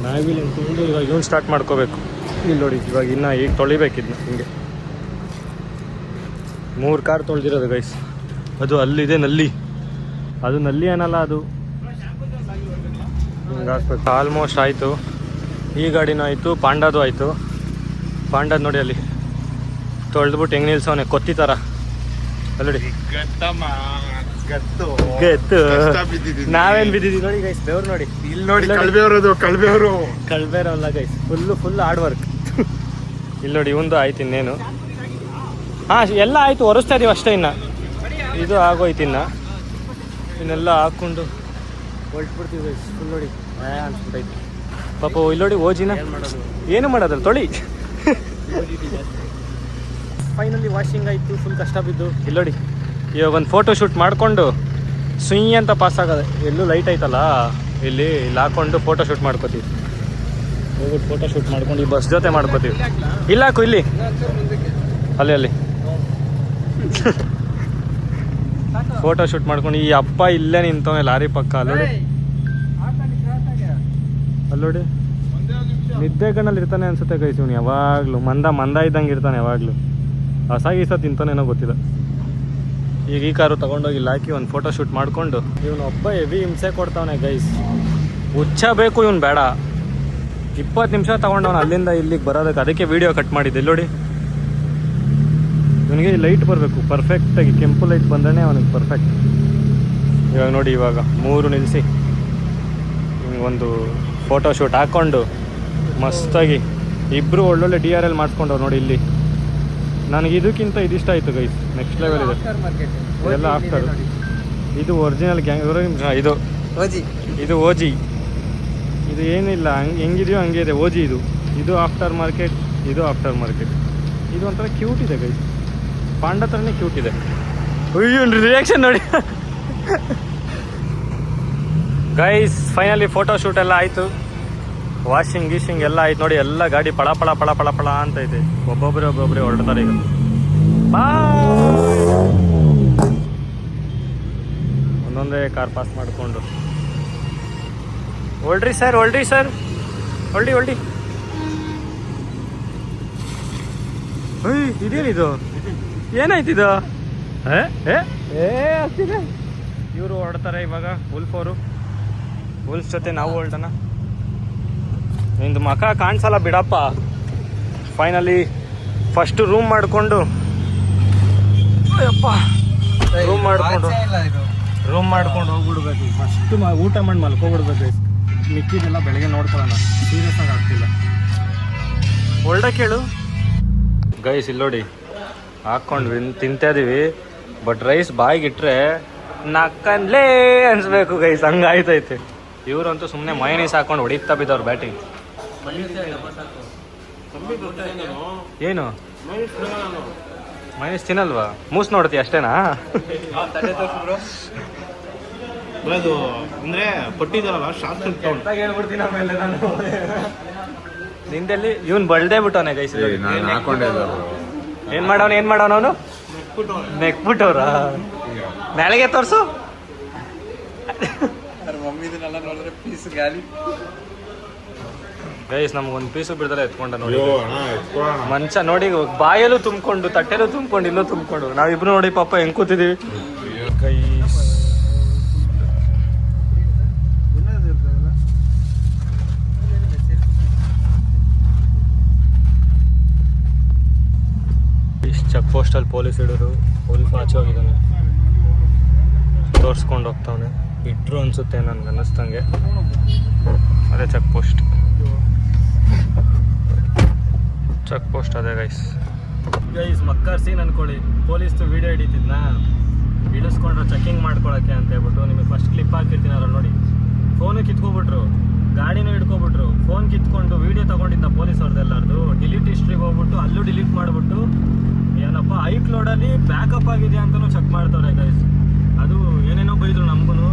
ನಾವಿಲ್ಲಿ ಅಂದ್ಕೊಂಡು ಇವಾಗ ಇವನು ಸ್ಟಾರ್ಟ್ ಮಾಡ್ಕೋಬೇಕು. ಇಲ್ಲಿ ನೋಡಿ ಇವಾಗ ಇನ್ನು ಈಗ ತೊಳಿಬೇಕಿದ್ನ. ಹಿಂಗೆ 3 ಕಾರ್ ತೊಳೆದಿರೋದು ಗೈಸ್. ಅದು ಅಲ್ಲಿದೆ ನಲ್ಲಿ. ಅದು ನಲ್ಲಿ ಏನಲ್ಲ, ಅದು ಹಿಂಗೆ ಹಾಕ್ಬೇಕು. ಆಲ್ಮೋಸ್ಟ್ ಆಯಿತು. ಈ ಗಾಡಿನೂ ಆಯಿತು, ಪಾಂಡಾದು ಆಯಿತು. ಪಾಂಡಾದ್ ನೋಡಿ ಅಲ್ಲಿ ತೊಳೆದ್ಬಿಟ್ಟು ಹೆಂಗೆ ನಿಲ್ಸವನೆ ಕೊತ್ತಿ ಥರ. ಅಲ್ಲೋಡಿ ಗತ್ತು. ನಾವೇನು ಬಿದ್ದಿದ್ದೀವಿ ನೋಡಿ ಗೈಸ್. ಬೆವ್ರು ನೋಡಿ ಇಲ್ಲಿ ನೋಡಿ. ಕಳ್ಬೇರಲ್ಲ ಗೈಸ್, ಫುಲ್ ಹಾರ್ಡ್ ವರ್ಕ್. ಇಲ್ಲಿ ನೋಡಿ ಇವಂದು ಆಯ್ತು. ಇನ್ನೇನು ಹಾಂ ಎಲ್ಲ ಆಯಿತು, ಒರೆಸ್ತಾ ಇದೀವಿ ಅಷ್ಟೇ. ಇನ್ನು ಇದು ಆಗೋಯ್ತು. ಇನ್ನೆಲ್ಲ ಹಾಕ್ಕೊಂಡು ಹೊಲ್ಟ್ಬಿಡ್ತೀವಿ ಗೈಸ್. ಫುಲ್ ನೋಡಿ ಅನ್ಸ್ಬಿಟ್ಟೈತಿ ಪಾಪ. ಇಲ್ಲಿ ನೋಡಿ ಓಜಿನ ಏನು ಮಾಡೋದಲ್ಲ, ತೊಳಿ. ಫೈನಲಿ ವಾಷಿಂಗ್ ಆಯಿತು. ಫುಲ್ ಕಷ್ಟ ಬಿದ್ದು. ಇಲ್ಲಿ ನೋಡಿ ಇವಾಗ ಒಂದು ಫೋಟೋ ಶೂಟ್ ಮಾಡಿಕೊಂಡು ಸುಯ್ ಅಂತ ಪಾಸ್ ಆಗೋದೆ. ಎಲ್ಲೂ ಲೈಟ್ ಐತಲ್ಲ ಇಲ್ಲಿ ಹಾಕ್ಕೊಂಡು ಫೋಟೋ ಶೂಟ್ ಮಾಡ್ಕೋತೀವಿ. ಹೋಗ್ಬಿಟ್ಟು ಫೋಟೋ ಶೂಟ್ ಮಾಡ್ಕೊಂಡು ಈ ಬಸ್ ಜೊತೆ ಮಾಡ್ಕೋತೀವಿ. ಇಲ್ಲ ಹಾಕು ಇಲ್ಲಿ ಅಲ್ಲಿ ಫೋಟೋ ಶೂಟ್ ಮಾಡ್ಕೊಂಡು. ಈ ಅಪ್ಪ ಇಲ್ಲೇ ನಿಂತವನೆ ಲಾರಿ ಪಕ್ಕ. ಅಲ್ಲೋಡಿ ನಿದ್ದೆ ಕಣ್ಣಲ್ಲಿ ಇರ್ತಾನೆ ಅನ್ಸುತ್ತೆ ಗೈಸ್. ಇವನು ಯಾವಾಗಲೂ ಮಂದ ಇದ್ದಂಗೆ ಇರ್ತಾನೆ ಯಾವಾಗಲೂ. ಹೊಸ ತಿಂತಾನೇನೋ ಗೊತ್ತಿಲ್ಲ. ಈಗ ಈ ಕಾರು ತೊಗೊಂಡೋಗಿ ಇಲ್ಲಿ ಹಾಕಿ ಒಂದು ಫೋಟೋ ಶೂಟ್ ಮಾಡಿಕೊಂಡು ಇವನು ಒಬ್ಬ ಹೆವಿ ಹಿಂಸೆ ಕೊಡ್ತಾವನೆ ಗೈಸ್. ಹುಚ್ಚ ಬೇಕು ಇವನು, ಬೇಡ. 20 ನಿಮಿಷ ತೊಗೊಂಡವನು ಅಲ್ಲಿಂದ ಇಲ್ಲಿಗೆ ಬರೋದಕ್ಕೆ. ಅದಕ್ಕೆ ವೀಡಿಯೋ ಕಟ್ ಮಾಡಿದ್ದೆ. ನೋಡಿ ಇವನಿಗೆ ಲೈಟ್ ಬರಬೇಕು ಪರ್ಫೆಕ್ಟಾಗಿ. ಕೆಂಪು ಲೈಟ್ ಬಂದ್ರೆ ಅವನಿಗೆ ಪರ್ಫೆಕ್ಟ್. ಇವಾಗ ನೋಡಿ ಇವಾಗ 3 ನಿಲ್ಲಿಸಿ ಹಿಂಗೊಂದು ಫೋಟೋ ಶೂಟ್ ಹಾಕ್ಕೊಂಡು ಮಸ್ತಾಗಿ ಇಬ್ಬರು ಒಳ್ಳೊಳ್ಳೆ DRL ಮಾಡಿಸ್ಕೊಂಡವ್ರು ನೋಡಿ ಇಲ್ಲಿ. ನನಗೆ ಇದಕ್ಕಿಂತ ಇದಿಷ್ಟ ಆಯಿತು ಗೈಸ್. ನೆಕ್ಸ್ಟ್ ಲೆವೆಲ್ ಇದೆ ಇದೆಲ್ಲ. ಆಫ್ಟರ್ ಇದು ಒರಿಜಿನಲ್ ಗ್ಯಾಂಗ್. ಇದು ಓಜಿ. ಇದು ಏನಿಲ್ಲ, ಹೆಂಗಿದೆಯೋ ಹಂಗೆ ಇದೆ ಓಜಿ. ಇದು ಆಫ್ಟರ್ ಮಾರ್ಕೆಟ್. ಇದು ಆಫ್ಟರ್ ಮಾರ್ಕೆಟ್. ಇದು ಒಂಥರ ಕ್ಯೂಟ್ ಇದೆ ಗೈಸ್. ಪಾಂಡ ಥರನೇ ಕ್ಯೂಟ್ ಇದೆ. ಅಯ್ಯೋ ರಿಯಾಕ್ಷನ್ ನೋಡಿ ಗೈಸ್. ಫೈನಲಿ ಫೋಟೋ ಶೂಟ್ ಎಲ್ಲ ಆಯಿತು. ವಾಷಿಂಗ್ ಗೀಶಿಂಗ್ ಎಲ್ಲ ಆಯ್ತು ನೋಡಿ. ಎಲ್ಲ ಗಾಡಿ ಪಳ ಅಂತ ಐತೆ. ಒಬ್ಬೊಬ್ಬರೇ ಹೊರಡ್ತಾರೆ ಈಗ. ಒಂದೊಂದೇ ಕಾರ್ ಪಾಸ್ ಮಾಡಿಕೊಂಡು ಹೊಲ್ಡ್ರಿ ಸರ್ ಹೊಲ್ಡಿ ಏಯ್ ಇದೇನಿದು ಏನಾಯ್ತಿದು ಆಗ್ತಿದೆ. ಇವರು ಹೊರಡ್ತಾರೆ ಇವಾಗ ವುಲ್ಫ್ ಜೊತೆ ನಾವು ಹೊರಡೋಣ. ನಿಂದು ಮಖ ಕಾಣಿಸಲ್ಲ ಬಿಡಪ್ಪ. ಫೈನಲಿ ಫಸ್ಟ್ ರೂಮ್ ಮಾಡಿಕೊಂಡು ರೂಮ್ ಮಾಡ್ಕೊಂಡು ಹೋಗ್ಬಿಡ್ಬೇಕು. ಫಸ್ಟ್ ಊಟ ಮಾಡಿ ಮಲ್ಕೊಬಿಡ್ಬೇಕು. ಮಿಕ್ಕಿದೆಲ್ಲ ಬೆಳಗ್ಗೆ ನೋಡ್ಕೊಳ್ಳೋಣ. ಸೀರಿಯಸ್ ಆಗಿ ಆಗ್ತಿಲ್ಲ. ಒಳ್ಳೆ ಕೇಳು ಗೈಸ್, ಇಲ್ಲಿ ನೋಡಿ ಹಾಕ್ಕೊಂಡ್ವಿ ತಿಂತಾ ಇದೀವಿ. ಬಟ್ ರೈಸ್ ಬಾಯಿಗಿಟ್ರೆ ನಕ್ಕನ್ಲೇ ಅನ್ಸ್ಬೇಕು ಗೈಸ್, ಹಂಗಾಯ್ತೈತೆ. ಇವ್ರಂತೂ ಸುಮ್ಮನೆ ಮೈನೀಸ್ ಹಾಕೊಂಡು ಹೊಡಿತಾ ಬಿದ್ದವ್ರು ಬ್ಯಾಟಿಂಗ್. ಏನು ಮೈನೀಸ್ ತಿನ್ನಲ್ವಾ? ಮೂಸ್ ನೋಡ್ತಿ ಅಷ್ಟೇನಾ? ಅದು ಅಂದ್ರೆ ಕೊಟ್ಟಿದ್ದಾರಲ್ಲ ಹೇಳ್ಬಿಡ್ತೀನಿ ಆಮೇಲೆ ನಾನು. ನಿಂದಲ್ಲಿ ಇವನ್ ಬಳ್ದೇ ಬಿಟ್ಟವನೆ ಗೈಸ್. ಏನ್ ಮಾಡವನ ಅವನು ನೆಕ್ಬಿಟ್ಟವ್ರ ನಾಳೆಗೆ ತೋರ್ಸು. ಗೈಸ್ ನಮ್ಗೊಂದು ಪೀಸು ಬಿಡ್ದಲ್ಲ ಎತ್ಕೊಂಡ ನೋಡಿ ಮಂಚ ನೋಡಿ. ಬಾಯಲ್ಲೂ ತುಂಬಿಕೊಂಡು ತಟ್ಟೆಲ್ಲೂ ತುಂಬಿಕೊಂಡು ಇಲ್ಲೂ ತುಂಬಿಕೊಂಡು ನಾವಿಬ್ರು ನೋಡಿ ಪಾಪ ಹೆಂಗ್ ಕೂತಿದೀವಿ. ಗೈಸ್ ಚೆಕ್ ಪೋಸ್ಟಲ್ಲಿ ಪೊಲೀಸ್ ಹಿಡಿದ್ರು. ಫುಲ್ ಪಾಚಿ ಹೋಗಿದ್ದಾನೆ. ತೋರಿಸ್ಕೊಂಡು ಹೋಗ್ತಾವನೆ. ಇಟ್ರು ಅನ್ಸುತ್ತೆ ನನ್ಗೆ ಅನ್ನಿಸ್ತಂಗೆ. ಅದೇ ಚೆಕ್ ಪೋಸ್ಟ್ ಅದೇ ಗೈಸ್ ಮಕ್ಕರ್ ಸೀನ್ ಅನ್ಕೊಳ್ಳಿ. ಪೊಲೀಸ್ದು ವೀಡಿಯೋ ಹಿಡಿತಿದ್ನ ಇಳಿಸ್ಕೊಂಡ್ರೆ ಚೆಕಿಂಗ್ ಮಾಡ್ಕೊಳಕ್ಕೆ ಅಂತ ಹೇಳ್ಬಿಟ್ಟು ನಿಮಗೆ ಫಸ್ಟ್ ಕ್ಲಿಪ್ ಹಾಕಿರ್ತೀನಿ ಅದ್ರಲ್ಲಿ ನೋಡಿ. ಫೋನು ಕಿತ್ಕೊಬಿಟ್ರು, ಗಾಡಿನೂ ಹಿಡ್ಕೊಬಿಟ್ರು. ಫೋನ್ ಕಿತ್ಕೊಂಡು ವೀಡಿಯೋ ತೊಗೊಂಡಿದ್ದ ಪೊಲೀಸ್ ಅವ್ರದ್ದೆಲ್ಲಾರ್ದು ಡಿಲೀಟ್ ಹಿಸ್ಟ್ರಿಗೆ ಹೋಗ್ಬಿಟ್ಟು ಅಲ್ಲೂ ಡಿಲೀಟ್ ಮಾಡಿಬಿಟ್ಟು ಏನಪ್ಪ ಐಕ್ಲೋಡಲ್ಲಿ ಬ್ಯಾಕಪ್ ಆಗಿದೆ ಅಂತಲೂ ಚೆಕ್ ಮಾಡ್ತಾರೆ ಗೈಸ್. ಅದು ಏನೇನೋ ಬೈದರು ನಮಗೂ.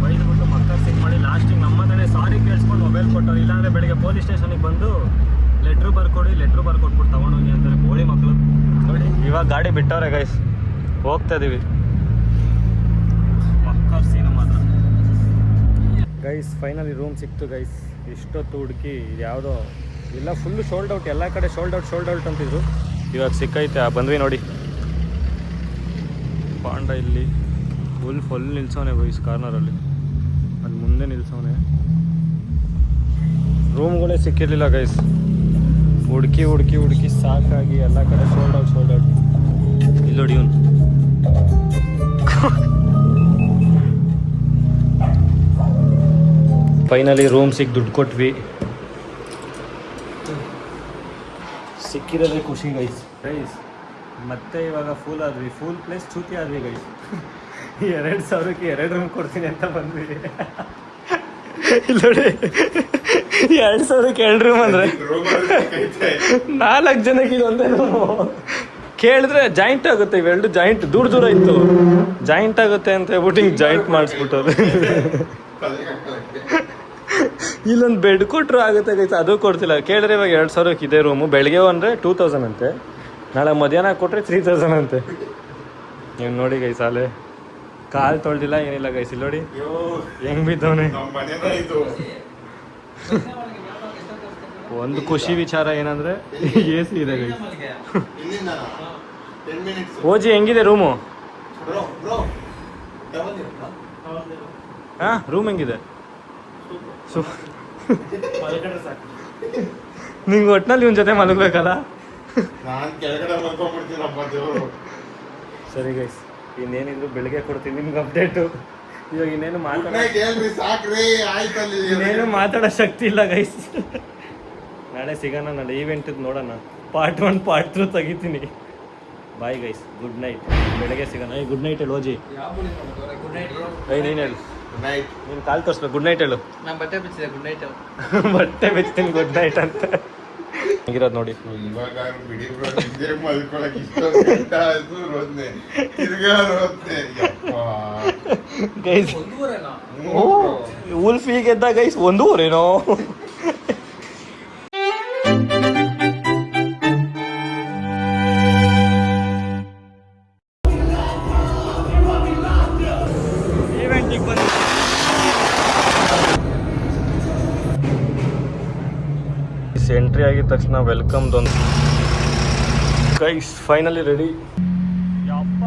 ಬೈದ್ಬಿಟ್ಟು ಮಕ್ಕಳು ಸಿಕ್ ಮಾಡಿ ಲಾಸ್ಟಿಗೆ ನಮ್ಮ ಹತ್ರನೇ ಸಾರಿ ಕೇಳಿಸ್ಕೊಂಡು ಮೊಬೈಲ್ ಕೊಟ್ಟರು. ಇಲ್ಲಾಂದರೆ ಬೆಳಗ್ಗೆ ಪೊಲೀಸ್ ಸ್ಟೇಷನಿಗೆ ಬಂದು ಲೆಟ್ರ್ ಬರ್ಕೊಟ್ಬಿಟ್ಟು ತೊಗೊಂಡೋಗಿ ಅಂತಾರೆ ಗೋಳಿ ಮಕ್ಕಳು. ನೋಡಿ ಇವಾಗ ಗಾಡಿ ಬಿಟ್ಟವ್ರೆ ಗೈಸ್, ಹೋಗ್ತಾ ಇದೀವಿ. ಮಕ್ಕಳು ಸೀನು ಮಾತ್ರ ಗೈಸ್. ಫೈನಲಿ ರೂಮ್ ಸಿಕ್ತು ಗೈಸ್. ಇಷ್ಟೊತ್ತು ಹುಡುಕಿ ಇದು ಯಾವುದೋ ಇಲ್ಲ, ಫುಲ್ಲು ಶೋಲ್ಡ್ ಔಟ್, ಎಲ್ಲ ಕಡೆ ಶೋಲ್ಡ್ ಔಟ್ ಅಂತಿದ್ರು. ಇವಾಗ ಸಿಕ್ಕೈತೆ. ಬಂದ್ವಿ ನೋಡಿ. ಪಾಂಡ ಇಲ್ಲಿ ಫುಲ್ ನಿಲ್ಸವನೆ ಗೈಸ್ ಕಾರ್ನರಲ್ಲಿ. ಅಲ್ಲಿ ಮುಂದೆ ನಿಲ್ಸವನೆ. ರೂಮ್ಗಳೇ ಸಿಕ್ಕಿರಲಿಲ್ಲ ಗೈಸ್. ಹುಡುಕಿ ಸಾಕಾಗಿ ಎಲ್ಲ ಕಡೆ ಶೋಲ್ಡ್ ಔಟ್. ಇಲ್ಲಿ ನೋಡಿ ಇವನು ಫೈನಲಿ ರೂಮ್ ದುಡ್ಡು ಕೊಟ್ವಿ. ಸಿಕ್ಕಿರೋದೇ ಖುಷಿ ಗೈಸ್. ಮತ್ತೆ ಇವಾಗ ಫುಲ್ ಪ್ಲೇಸ್ ಚೂತಿ ಆದ್ವಿ ಗೈಸ್. 2,000ಕ್ಕೆ 2 ರೂಮ್ ಕೊಡ್ತೀನಿ ಅಂತ ಬಂದ್ವಿ. ನೋಡಿ 2,000ಕ್ಕೆ 2 ರೂಮ್ ಅಂದರೆ 4 ಜನಕ್ಕೆ ಇದೊಂದೇ ರೂಮು. ಕೇಳಿದ್ರೆ ಜಾಯಿಂಟ್ ಆಗುತ್ತೆ. ಇವೆರಡು ಜಾಯಿಂಟ್ ದೂರ ಇತ್ತು, ಜಾಯಿಂಟ್ ಆಗುತ್ತೆ ಅಂತ ಹೇಳ್ಬಿಟ್ಟು ಹಿಂಗೆ ಜಾಯಿಂಟ್ ಮಾಡಿಸ್ಬಿಟ್ಟವ್ರು. ಇಲ್ಲೊಂದು ಬೆಡ್ ಕೊಟ್ಟರು ಆಗುತ್ತೆ ಗೈಸ್, ಅದು ಕೊಡ್ತಿಲ್ಲ. ಕೇಳಿದ್ರೆ ಇವಾಗ 2,000ಕ್ಕೆ ಇದೆ ರೂಮು. ಬೆಳಗ್ಗೆ ಅಂದರೆ 2,000 ಅಂತೆ, ನಾಳೆ ಮಧ್ಯಾಹ್ನ ಕೊಟ್ಟರೆ 3,000 ಅಂತೆ. ನೀವು ನೋಡಿ ಗೈಸ್, ಅಲ್ಲೇ ಕಾಲು ತೊಳ್ದಿಲ್ಲ ಏನಿಲ್ಲ ಗೈಸ್. ಇಲ್ಲಿ ನೋಡಿ ಹೆಂಗ್ ಬಿದ್ದವನೆ. ಒಂದು ಖುಷಿ ವಿಚಾರ ಏನಂದ್ರೆ AC ಇದೆ ಗೈಸ್. ಓಜಿ ಹೆಂಗಿದೆ ರೂಮು? ಹಾಂ ರೂಮ್ ಹೆಂಗಿದೆ? ನಿಂಗೆ ಒಟ್ಟಿನಲ್ಲಿ ಇವನ್ ಜೊತೆ ಮಲಗಬೇಕಲ್ಲ. ಸರಿ ಗೈಸ್, ಇನ್ನೇನಿದ್ರು ಬೆಳಿಗ್ಗೆ ಕೊಡ್ತೀನಿ ನಿಮ್ಗೆ ಅಪ್ಡೇಟು. ಇವಾಗ ಇನ್ನೇನು ಮಾತಾಡೋ ಶಕ್ತಿ ಇಲ್ಲ ಗೈಸ್. ನಾಳೆ ಸಿಗೋಣ, ನಾಳೆ ಈವೆಂಟದ್ದು ನೋಡೋಣ. ಪಾರ್ಟ್ 1 ಪಾರ್ಟ್ 2 ತೆಗಿತೀನಿ. Bye guys, good night. ಬೆಳಗ್ಗೆ ಸಿಗೋಣ. ಗುಡ್ ನೈಟ್ ಹೇಳು ಓಜಿ. ನೀನು ಹೇಳು. ನೀನು ಕಾಲು ತೋರಿಸ್ಬೇಕು. ಗುಡ್ ನೈಟ್ ಹೇಳು. ನಾನು ಬಟ್ಟೆ ಬಿಚ್ಚಿದೆ, ಗುಡ್ ನೈಟ್. ಬಟ್ಟೆ ಬಿಚ್ತೀನಿ ಗುಡ್ ನೈಟ್ ಅಂತ. ಹಂಗಿರೋದು ನೋಡಿ. ಗೈಸ್ ವುಲ್ಫ್ ಈಗ ಎದ್ದ ಗೈಸ್, 1 ಊರೇನೋ. ಎಂಟ್ರಿ ಆಗಿದ ತಕ್ಷಣ ವೆಲ್ಕಮ್ದೊಂದು ಗೈಸ್ ಫೈನಲಿ ರೆಡಿ. ಯಪ್ಪ